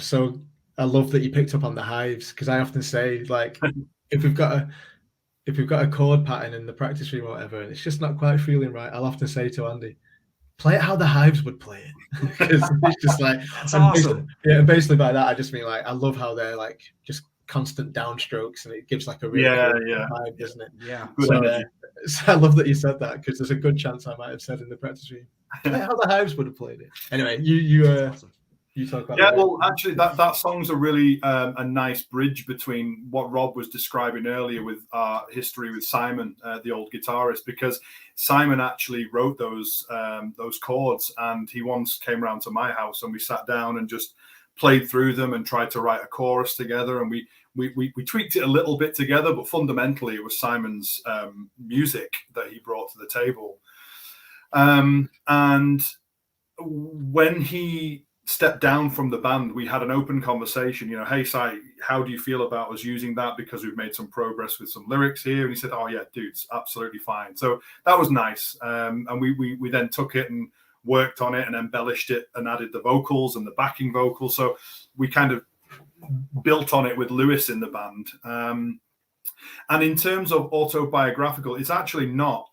I love that you picked up on the Hives, because I often say, like, if we've got a chord pattern in the practice room or whatever, and it's just not quite feeling right, I'll often say to Andy, play it how the Hives would play it. Because it's just like, that's awesome. And basically by that, I just mean like, I love how they're like just constant downstrokes, and it gives like a really cool vibe, doesn't it? Yeah. So, So I love that you said that, because there's a good chance I might have said in the practice room how the Hives would have played it. Anyway, you talk about Yeah, that. well, actually, that song's a really a nice bridge between what Rob was describing earlier with our history with Simon, the old guitarist, because Simon actually wrote those chords, and he once came around to my house and we sat down and just played through them and tried to write a chorus together, and we tweaked it a little bit together, but fundamentally it was Simon's music that he brought to the table. And when he stepped down from the band, we had an open conversation, hey, Si, how do you feel about us using that? Because we've made some progress with some lyrics here. And he said, oh yeah, dude's absolutely fine. So that was nice. And we then took it and worked on it and embellished it and added the vocals and the backing vocals. So we kind of built on it with Lewis in the band. And in terms of autobiographical, it's actually not.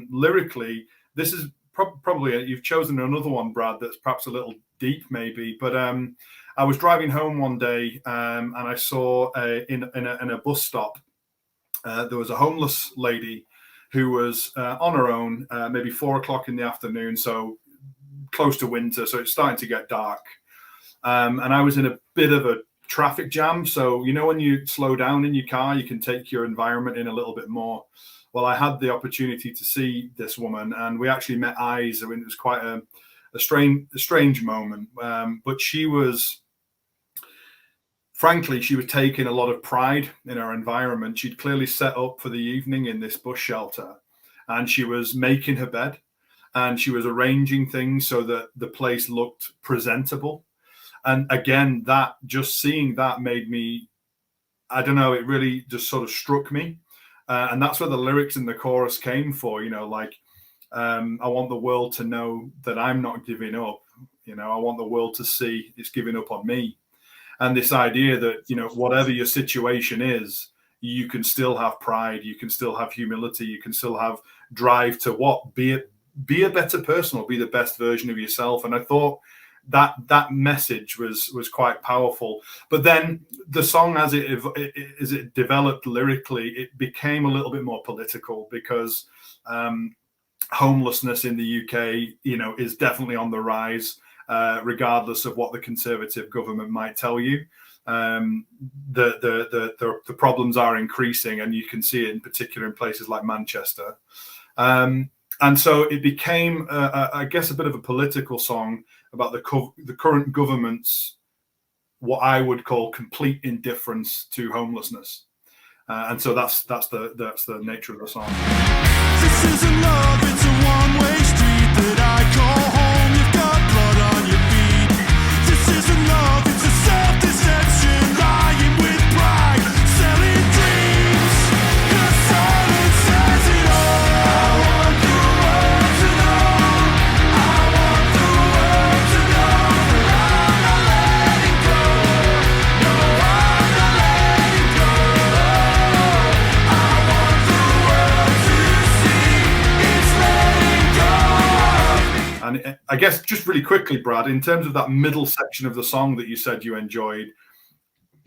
Lyrically, this is probably, you've chosen another one, Brad, that's perhaps a little deep maybe, but I was driving home one day and I saw in a bus stop, there was a homeless lady who was on her own, maybe 4 o'clock in the afternoon, so close to winter, so it's starting to get dark. And I was in a bit of a traffic jam, so when you slow down in your car, you can take your environment in a little bit more. Well, I had the opportunity to see this woman, and we actually met eyes. I mean, it was quite a strange moment. But she was, frankly, she was taking a lot of pride in her environment. She'd clearly set up for the evening in this bus shelter, and she was making her bed, and she was arranging things so that the place looked presentable. And again, just seeing that made me, I don't know, it really just sort of struck me. And that's where the lyrics in the chorus came for, I want the world to know that I'm not giving up. I want the world to see it's giving up on me. And this idea that, whatever your situation is, you can still have pride, you can still have humility, you can still have drive to be a better person, or be the best version of yourself. And I thought that message was quite powerful. But then the song, as it developed lyrically, it became a little bit more political, because homelessness in the UK, is definitely on the rise, regardless of what the Conservative government might tell you. The problems are increasing, and you can see it in particular in places like Manchester. And so it became, I guess, a bit of a political song about the current government's, what I would call, complete indifference to homelessness. And so that's the nature of the song. This isn't love, it's a one-way street that I call home. You've got blood on your feet. This isn't love, it's a self-deception, lying with pride, selling dreams. Your silence says it all. I want the world to know. I want the world to know that I'm not letting go. No, I'm not letting go. I want the world to see it's letting go. And I guess just really quickly, Brad, in terms of that middle section of the song that you said you enjoyed,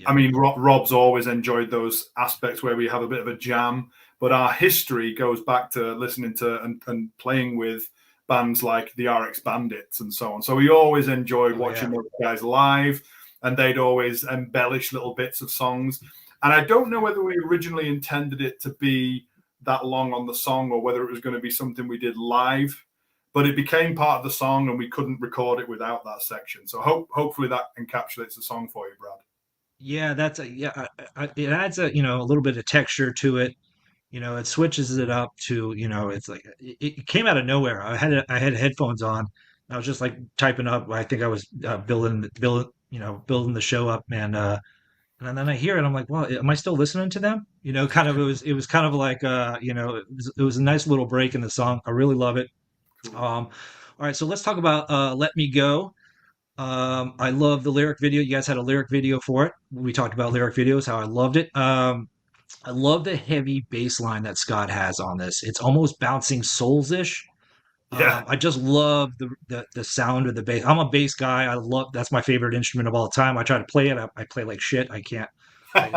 I mean, Rob's always enjoyed those aspects where we have a bit of a jam, but our history goes back to listening to and playing with bands like the RX Bandits and so on. So we always enjoyed watching those guys live, and they'd always embellish little bits of songs. And I don't know whether we originally intended it to be that long on the song, or whether it was going to be something we did live, but it became part of the song, and we couldn't record it without that section. So hopefully that encapsulates the song for you, Brad. Yeah, it adds a little bit of texture to it. It switches it up to, it's like it came out of nowhere. I had headphones on. I was just like typing up. I think I was building the show up, and then I hear it. I'm like, well, am I still listening to them? Kind of. It was kind of like it was a nice little break in the song. I really love it. All right, so let's talk about "Let Me Go." I love the lyric video. You guys had a lyric video for it. We talked about lyric videos, how I loved it. I love the heavy bass line that Scott has on this. It's almost bouncing souls-ish. Yeah. I just love the sound of the bass. I'm a bass guy. That's my favorite instrument of all time. I try to play it. I play like shit. I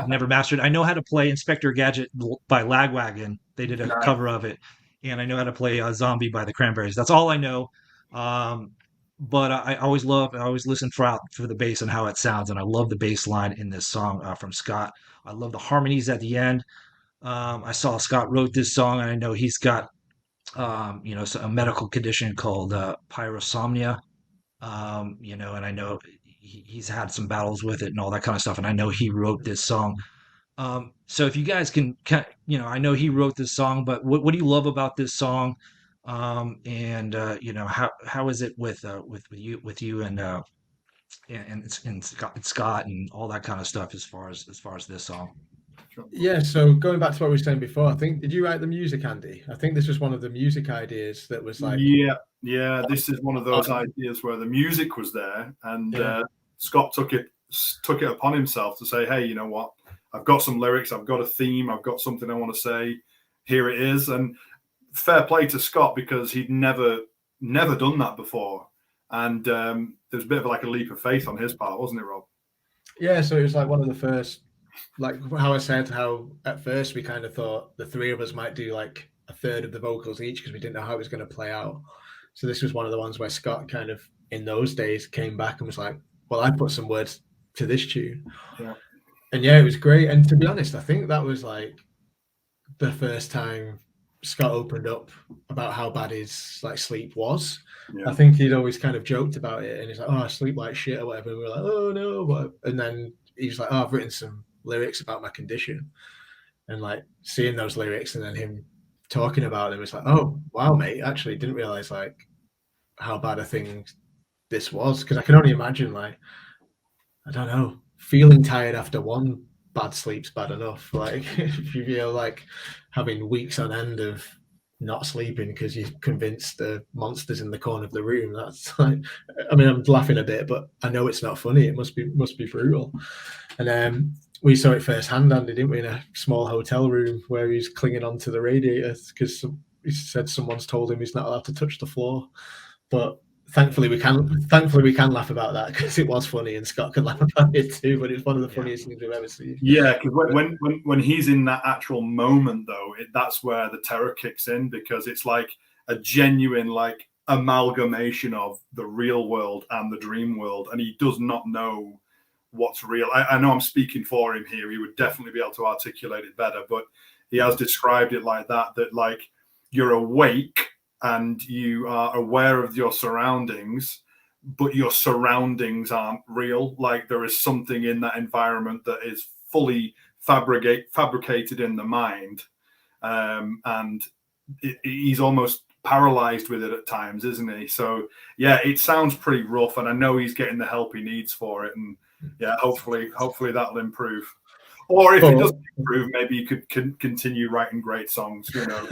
never mastered it. I know how to play Inspector Gadget by Lagwagon. They did a cover of it, and I know how to play "Zombie" by the Cranberries. That's all I know. But I always listen for the bass and how it sounds, and I love the bass line in this song from Scott. I love the harmonies at the end. I saw Scott wrote this song, and I know he's got a medical condition called pyrosomnia. And I know he's had some battles with it and all that kind of stuff. And I know he wrote this song. So if you guys can, I know he wrote this song, but what do you love about this song? How is it with you and Scott and all that kind of stuff as far as this song? Yeah, so going back to what we were saying before, I think, did you write the music, Andy? I think this was one of the music ideas that was like... Yeah, this is one of those ideas where the music was there, and Scott took it upon himself to say, hey, you know what? I've got some lyrics, I've got a theme, I've got something I want to say. Here it is. And fair play to Scott, because he'd never done that before. And there's a bit of like a leap of faith on his part, wasn't it, Rob? Yeah, so it was like one of the first, like how I said, how at first we kind of thought the three of us might do like a third of the vocals each because we didn't know how it was going to play out. So this was one of the ones where Scott kind of in those days came back and was like, well, I put some words to this tune. Yeah. And yeah, it was great. And to be honest, I think that was like the first time Scott opened up about how bad his like sleep was. Yeah. I think he'd always kind of joked about it, and he's like, "Oh, I sleep like shit" or whatever. And we were like, "Oh no!" What? And then he's like, "Oh, I've written some lyrics about my condition," and like seeing those lyrics and then him talking about them, it's like, "Oh, wow, mate! Actually, didn't realize like how bad a thing this was." Because I can only imagine, like, I don't know, feeling tired after one bad sleep's bad enough. Like if you feel like having weeks on end of not sleeping because you're convinced the monster's in the corner of the room, that's like, I mean, I'm laughing a bit, but I know it's not funny. It must be brutal. And we saw it firsthand, Andy, didn't we, in a small hotel room where he's clinging onto the radiator because he said someone's told him he's not allowed to touch the floor. But thankfully we can laugh about that because it was funny, and Scott could laugh about it too. But it's one of the funniest things we've ever seen. Yeah, because when he's in that actual moment, though, that's where the terror kicks in, because it's like a genuine like amalgamation of the real world and the dream world, and he does not know what's real. I know I'm speaking for him here. He would definitely be able to articulate it better, but he has described it like that like you're awake and you are aware of your surroundings, but your surroundings aren't real. Like there is something in that environment that is fully fabricated in the mind. And he's almost paralyzed with it at times, isn't he? So yeah, it sounds pretty rough, and I know he's getting the help he needs for it. And yeah, hopefully that'll improve. Or if it doesn't improve, maybe you could continue writing great songs, you know.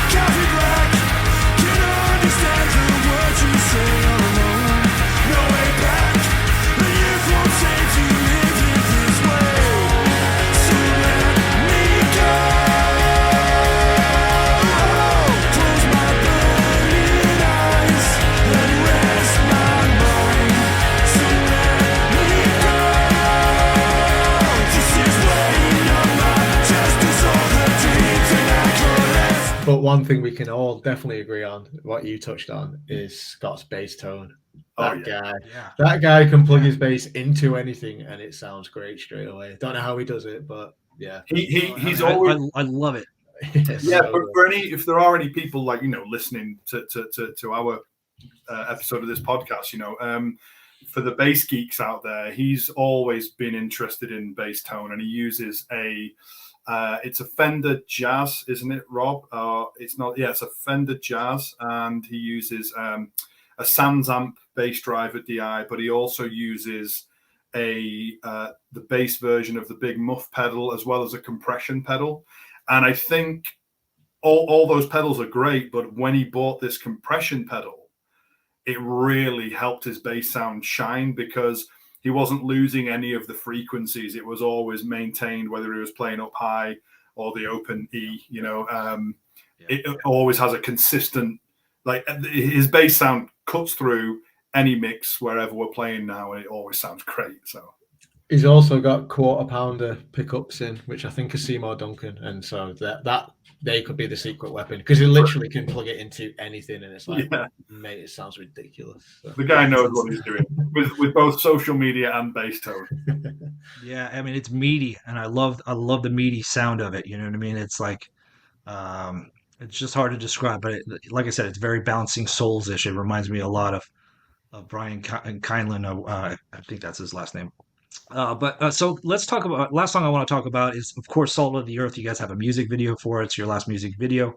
Coffee black, can I understand the words you say alone? No way back, the youth won't save to live it this way. So let me go. Close my burning eyes and rest my mind. So let me go. This is weighing on my chest, is all the dreams and I collect. But one thing we can all definitely agree on, what you touched on, is Scott's bass tone. That guy can plug his bass into anything and it sounds great straight away. Don't know how he does it, but yeah. He's always. I love it. Yeah, but if there are any people like, you know, listening to our episode of this podcast, you know, for the bass geeks out there, he's always been interested in bass tone, and he uses it's a Fender Jazz, isn't it, Rob? It's not. Yeah, it's a Fender Jazz, and he uses a Sans Amp bass driver DI, but he also uses the bass version of the big muff pedal as well as a compression pedal. And I think all those pedals are great, but when he bought this compression pedal, it really helped his bass sound shine, because he wasn't losing any of the frequencies. It was always maintained, whether he was playing up high or the open E, you know. It always has a consistent, like his bass sound cuts through any mix wherever we're playing now, and it always sounds great. So he's also got quarter pounder pickups in, which I think is Seymour Duncan, and so that they could be the secret weapon, because you literally can plug it into anything, and it's like, Yeah. mate, it sounds ridiculous. So. The guy knows what he's doing with both social media and bass tone. Yeah, I mean it's meaty, and I love the meaty sound of it. You know what I mean? It's like, it's just hard to describe, but like I said, it's very Bouncing Souls-ish. It reminds me a lot of Brian Kindlin. I think that's his last name. So let's talk about last song I want to talk about is, of course, Salt of the Earth. You guys have a music video for it. It's your last music video.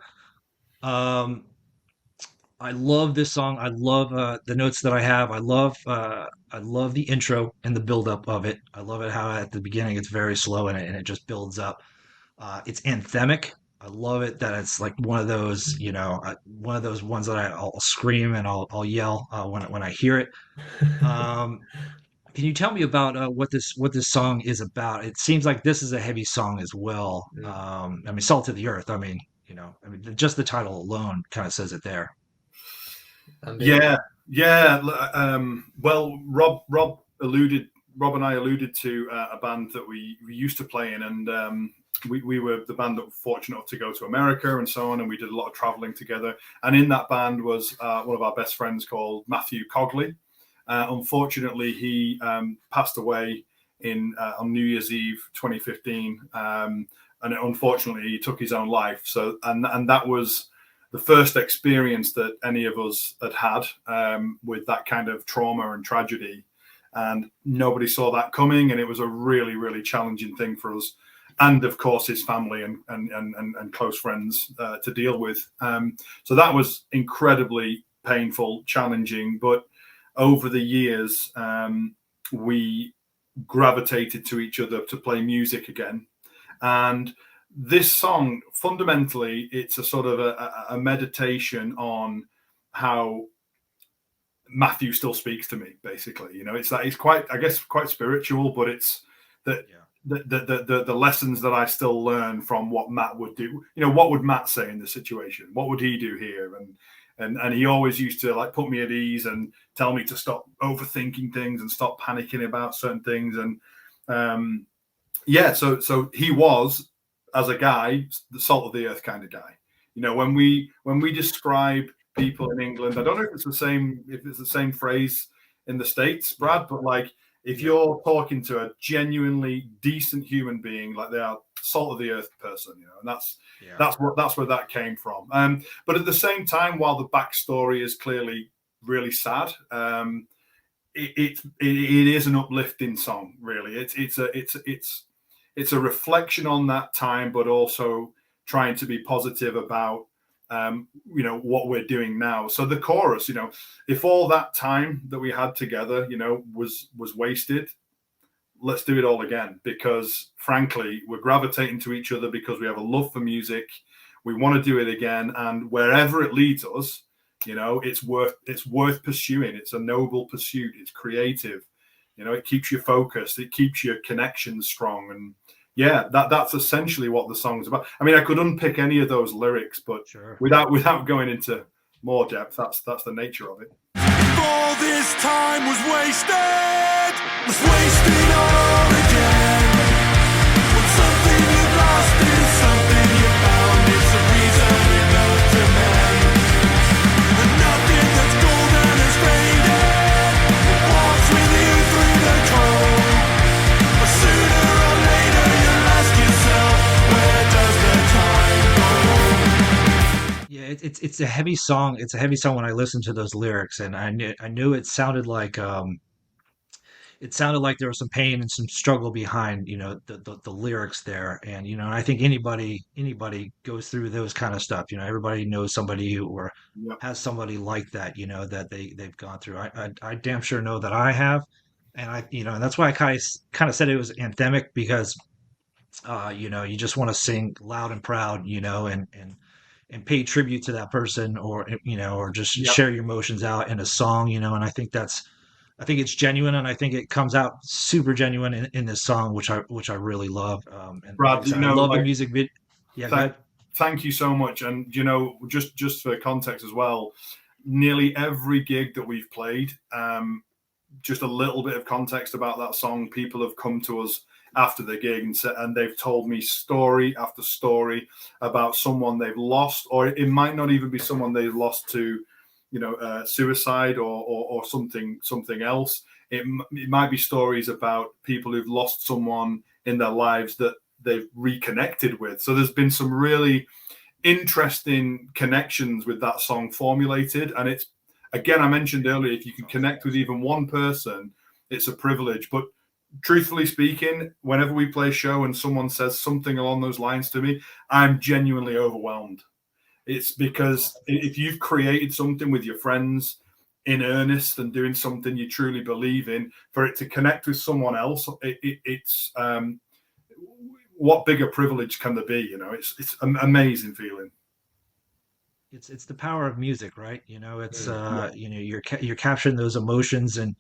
I love this song. I love the notes that I have. I love the intro and the buildup of it. I love it how at the beginning it's very slow and it just builds up. It's anthemic. I love it that it's like one of those, one of those ones that I'll scream and I'll yell when I hear it. Can you tell me about what this song is about? It seems like this is a heavy song as well. I mean, Salt of the Earth. I mean, just the title alone kind of says it there. Yeah. Well, Rob and I alluded to a band that we used to play in, and we were the band that were fortunate enough to go to America and so on, and we did a lot of traveling together. And in that band was one of our best friends called Matthew Cogley. Unfortunately, he passed away on New Year's Eve 2015, and unfortunately he took his own life. So and that was the first experience that any of us had with that kind of trauma and tragedy, and nobody saw that coming, and it was a really, really challenging thing for us, and of course his family and close friends to deal with. So that was incredibly painful, challenging, but over the years we gravitated to each other to play music again. And this song, fundamentally, it's a sort of a meditation on how Matthew still speaks to me, basically. It's quite, I guess, quite spiritual, but it's that the lessons that I still learn from what Matt would do. What would Matt say in this situation? What would he do here? And he always used to like put me at ease and tell me to stop overthinking things and stop panicking about certain things. And so he was, as a guy, the salt of the earth kind of guy. When we describe people in England, I don't know if it's the same phrase in the States, Brad, but like if you're talking to a genuinely decent human being, like they are salt of the earth person, and that's where that came from. But at the same time, while the backstory is clearly really sad, it is an uplifting song. Really, it's a reflection on that time, but also trying to be positive about what we're doing now. So the chorus, if all that time that we had together, was wasted, let's do it all again, because frankly, we're gravitating to each other because we have a love for music. We want to do it again, and wherever it leads us, it's worth pursuing. It's a noble pursuit. It's creative. It keeps you focused. It keeps your connections strong. And that's essentially what the song's about. I mean, I could unpick any of those lyrics, but sure, without going into more depth, that's the nature of it. All this time was wasted. Let's waste it all again. When something you've lost is something you found, it's a reason you go to mend. And nothing that's golden is faded. Walks with you through the cold. But sooner or later you'll ask yourself, where does the time go? Yeah, it's a heavy song. It's a heavy song when I listen to those lyrics, and I knew it sounded like there was some pain and some struggle behind the lyrics there. And I think anybody goes through those kind of stuff. Everybody knows somebody who has somebody like that. That they've gone through. I damn sure know that I have, and and that's why I kind of said it was anthemic, because you just want to sing loud and proud, and pay tribute to that person, or just share your emotions out in a song, and I think it's genuine, and I think it comes out super genuine in this song, which I really love. And Brad, I love the music video. Yeah, thank you so much. And just for context as well, nearly every gig that we've played, just a little bit of context about that song, people have come to us after the gig, and they've told me story after story about someone they've lost, or it might not even be someone they've lost to, suicide or something else. It might be stories about people who've lost someone in their lives that they've reconnected with. So there's been some really interesting connections with that song formulated. And it's, again, I mentioned earlier, if you can connect with even one person, it's a privilege. But truthfully speaking, whenever we play a show and someone says something along those lines to me, I'm genuinely overwhelmed. It's because if you've created something with your friends in earnest and doing something you truly believe in, for it to connect with someone else, it's what bigger privilege can there be? It's an amazing feeling. It's the power of music, right? It's you're capturing those emotions, and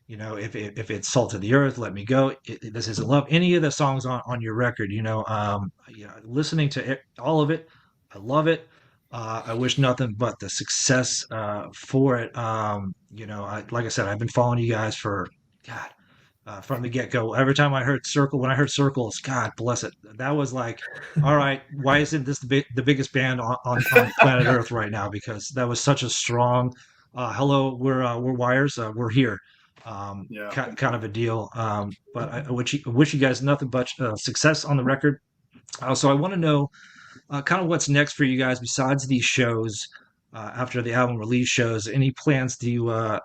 if it's Salt of the Earth, Let Me Go, This Isn't Love, any of the songs on your record, listening to all of it, I love it. I wish nothing but the success for it. Like I said, I've been following you guys for from the get-go. Every time when I heard Circles, God bless it, that was like, all right, why isn't this the biggest band on planet Earth right now? Because that was such a strong hello, we're Wyres, we're here, kind of a deal. But I wish you guys nothing but success on the record. So I want to know kind of what's next for you guys besides these shows. After the album release shows, any plans to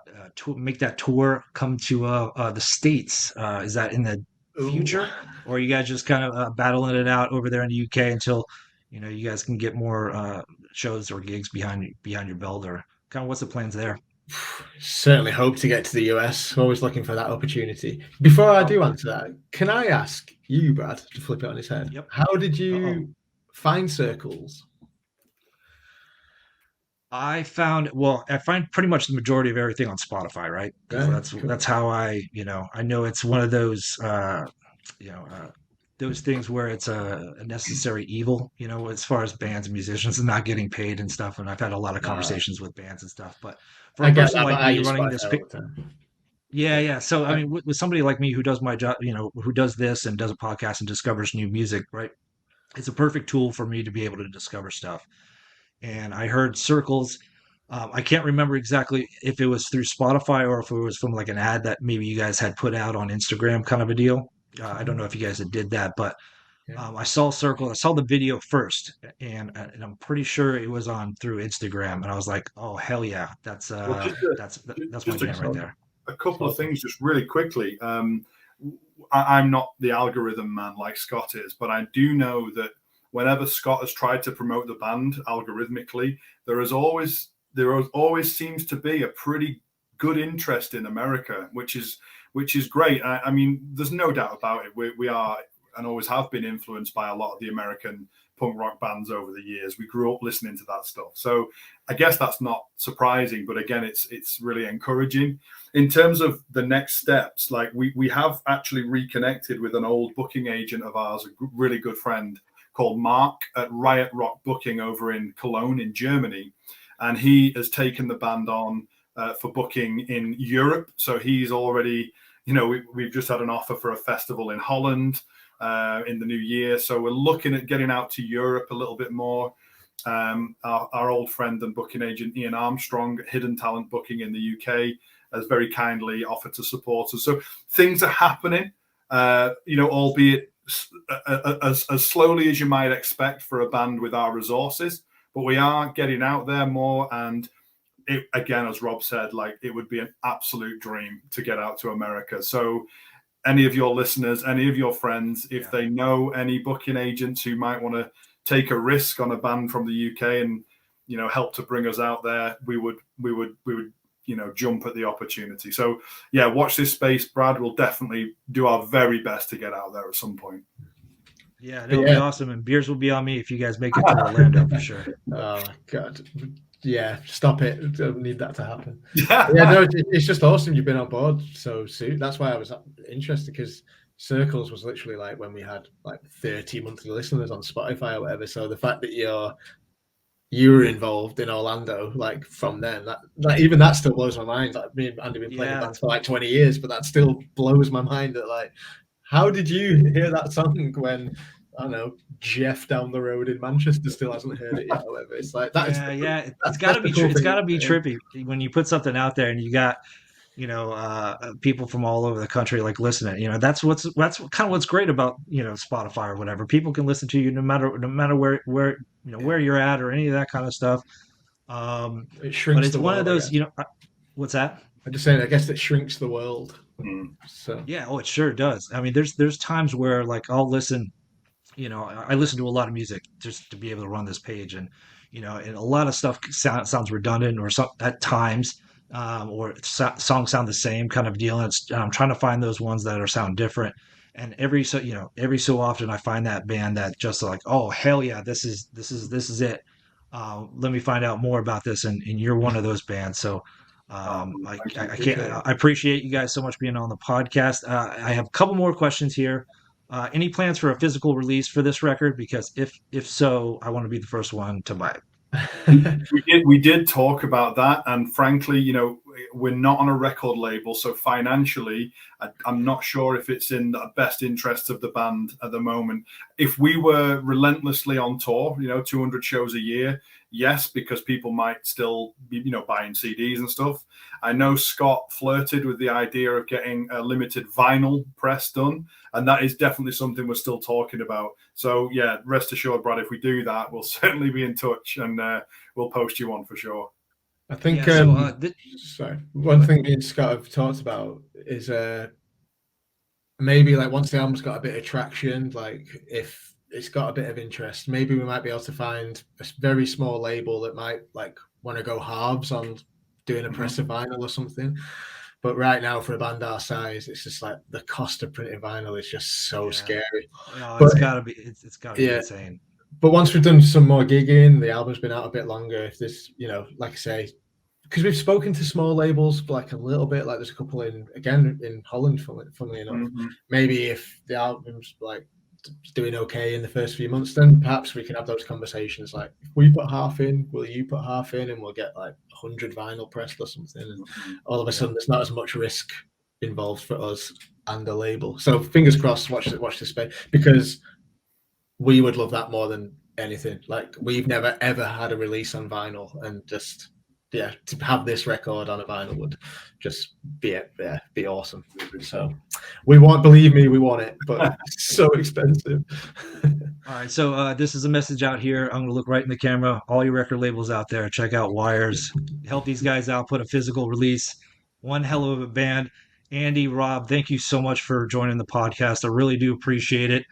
make that tour come to the States? Is that in the future, or are you guys just kind of battling it out over there in the UK until you guys can get more shows or gigs behind your belt, or kind of what's the plans there? Certainly hope to get to the US. Always looking for that opportunity. Before I do answer that, can I ask you, Brad, to flip it on his head? Yep. How did you find Circles? I find pretty much the majority of everything on Spotify, right? That's how I know it's one of those those things where it's a necessary evil, as far as bands and musicians and not getting paid and stuff. And I've had a lot of conversations with bands and stuff, but for a person like me running this, yeah. So I mean, with somebody like me who does my job, who does this and does a podcast and discovers new music, right? It's a perfect tool for me to be able to discover stuff. And I heard Circles. I can't remember exactly if it was through Spotify or if it was from like an ad that maybe you guys had put out on Instagram, kind of a deal. I don't know if you guys did that, but I saw Circles. I saw the video first, and I'm pretty sure it was on through Instagram. And I was like, oh hell yeah, that's my jam right there. A couple of things just really quickly. I'm not the algorithm man like Scott is, but I do know that whenever Scott has tried to promote the band algorithmically, there always seems to be a pretty good interest in America, which is great. I mean, there's no doubt about it. We are and always have been influenced by a lot of the American punk rock bands over the years. We grew up listening to that stuff. So I guess that's not surprising, but again, it's really encouraging. In terms of the next steps, like we have actually reconnected with an old booking agent of ours, a really good friend called Mark at Riot Rock Booking over in Cologne in Germany. And he has taken the band on for booking in Europe. So he's already, we've just had an offer for a festival in Holland in the new year. So we're looking at getting out to Europe a little bit more. Our old friend and booking agent, Ian Armstrong, at Hidden Talent Booking in the UK, has very kindly offered to support us. So things are happening, albeit as slowly as you might expect for a band with our resources, but we are getting out there more. And again, as Rob said, like, it would be an absolute dream to get out to America. So any of your listeners, any of your friends, if they know any booking agents who might want to take a risk on a band from the UK and help to bring us out there, we would jump at the opportunity. So yeah, watch this space. Brad will definitely do our very best to get out there at some point. Yeah, it'll be awesome, and beers will be on me if you guys make it to Orlando for sure. Oh God, yeah, stop it! Don't need that to happen. No, it's just awesome you've been on board so soon. That's why I was interested, because Circles was literally like when we had like 30 monthly listeners on Spotify or whatever. So the fact that you were involved in Orlando, like from then, that even that still blows my mind. Like, me and Andy have been playing the band for like 20 years, but that still blows my mind that like How did you hear that song when, I don't know, Jeff down the road in Manchester still hasn't heard it yet? However, it's like that. It's got to be it's got to be trippy when you put something out there and you got people from all over the country like listening. That's kind of what's great about Spotify or whatever. People can listen to you no matter where where you're at or any of that kind of stuff. It shrinks. But it's one of those. What's that? I'm just saying. I guess it shrinks the world. So yeah, it sure does. I mean, there's times where like I'll listen. I listen to a lot of music just to be able to run this page, and and a lot of stuff sounds redundant or at times. Or songs sound the same kind of deal. And I'm trying to find those ones that sound different. And every so often I find that band that just like, oh hell yeah, this is it. Let me find out more about this, and you're one of those bands. So I appreciate you guys so much being on the podcast. I have a couple more questions here. Any plans for a physical release for this record? Because if so, I want to be the first one to buy it. We did talk about that, and frankly, we're not on a record label, so financially, I'm not sure if it's in the best interests of the band at the moment. If we were relentlessly on tour, 200 shows a year, yes, because people might still be, buying CDs and stuff. I know Scott flirted with the idea of getting a limited vinyl press done, and that is definitely something we're still talking about. So yeah, rest assured, Brad, if we do that, we'll certainly be in touch, and we'll post you one for sure. I think one thing me and Scott have talked about is maybe like once the album's got a bit of traction, like if it's got a bit of interest, maybe we might be able to find a very small label that might like want to go halves on doing a press of vinyl or something. But right now, for a band our size, it's just like the cost of printing vinyl is just so scary. No, it's gotta be insane. But once we've done some more gigging, the album's been out a bit longer. If this, like I say, because we've spoken to small labels for like a little bit, like there's a couple in Holland, funnily enough. Maybe if the album's like doing okay in the first few months, then perhaps we can have those conversations like, if we put half in, will you put half in, and we'll get like 100 vinyl pressed or something, and all of a sudden there's not as much risk involved for us and the label. So fingers crossed, watch this space, because we would love that more than anything. Like, we've never ever had a release on vinyl, and just to have this record on a vinyl would just be awesome. So we want it, but it's so expensive. All right, so this is a message out here. I'm gonna look right in the camera. All you record labels out there, check out Wyres. Help these guys out, put a physical release. One hell of a band. Andy, Rob, thank you so much for joining the podcast. I really do appreciate it.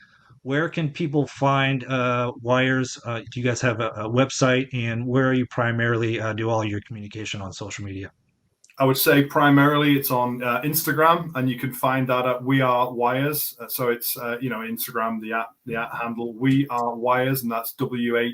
Where can people find Wyres? Do you guys have a website, and where are you primarily do all your communication on social media? I would say primarily it's on Instagram, and you can find that at We Are Wyres. So it's Instagram, the at handle We Are Wyres, and that's WYRES.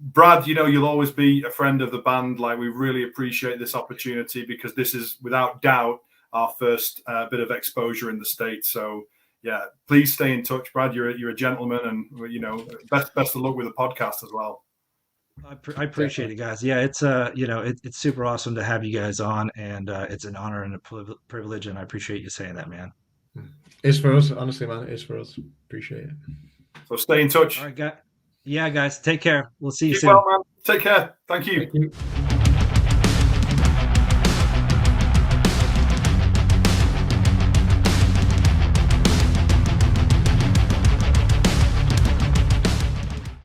Brad, you'll always be a friend of the band. Like, we really appreciate this opportunity, because this is without doubt our first bit of exposure in the States. So yeah, please stay in touch, Brad. You're a gentleman, and best of luck with the podcast as well. I appreciate it, guys. Yeah, it's it's super awesome to have you guys on, and it's an honor and a privilege, and I appreciate you saying that, man. It's for us, honestly, man. It's for us. Appreciate it. So stay in touch. All right, guys. Yeah, guys. Take care. We'll see you Keep soon. well, man. Take care. Thank you. Thank you.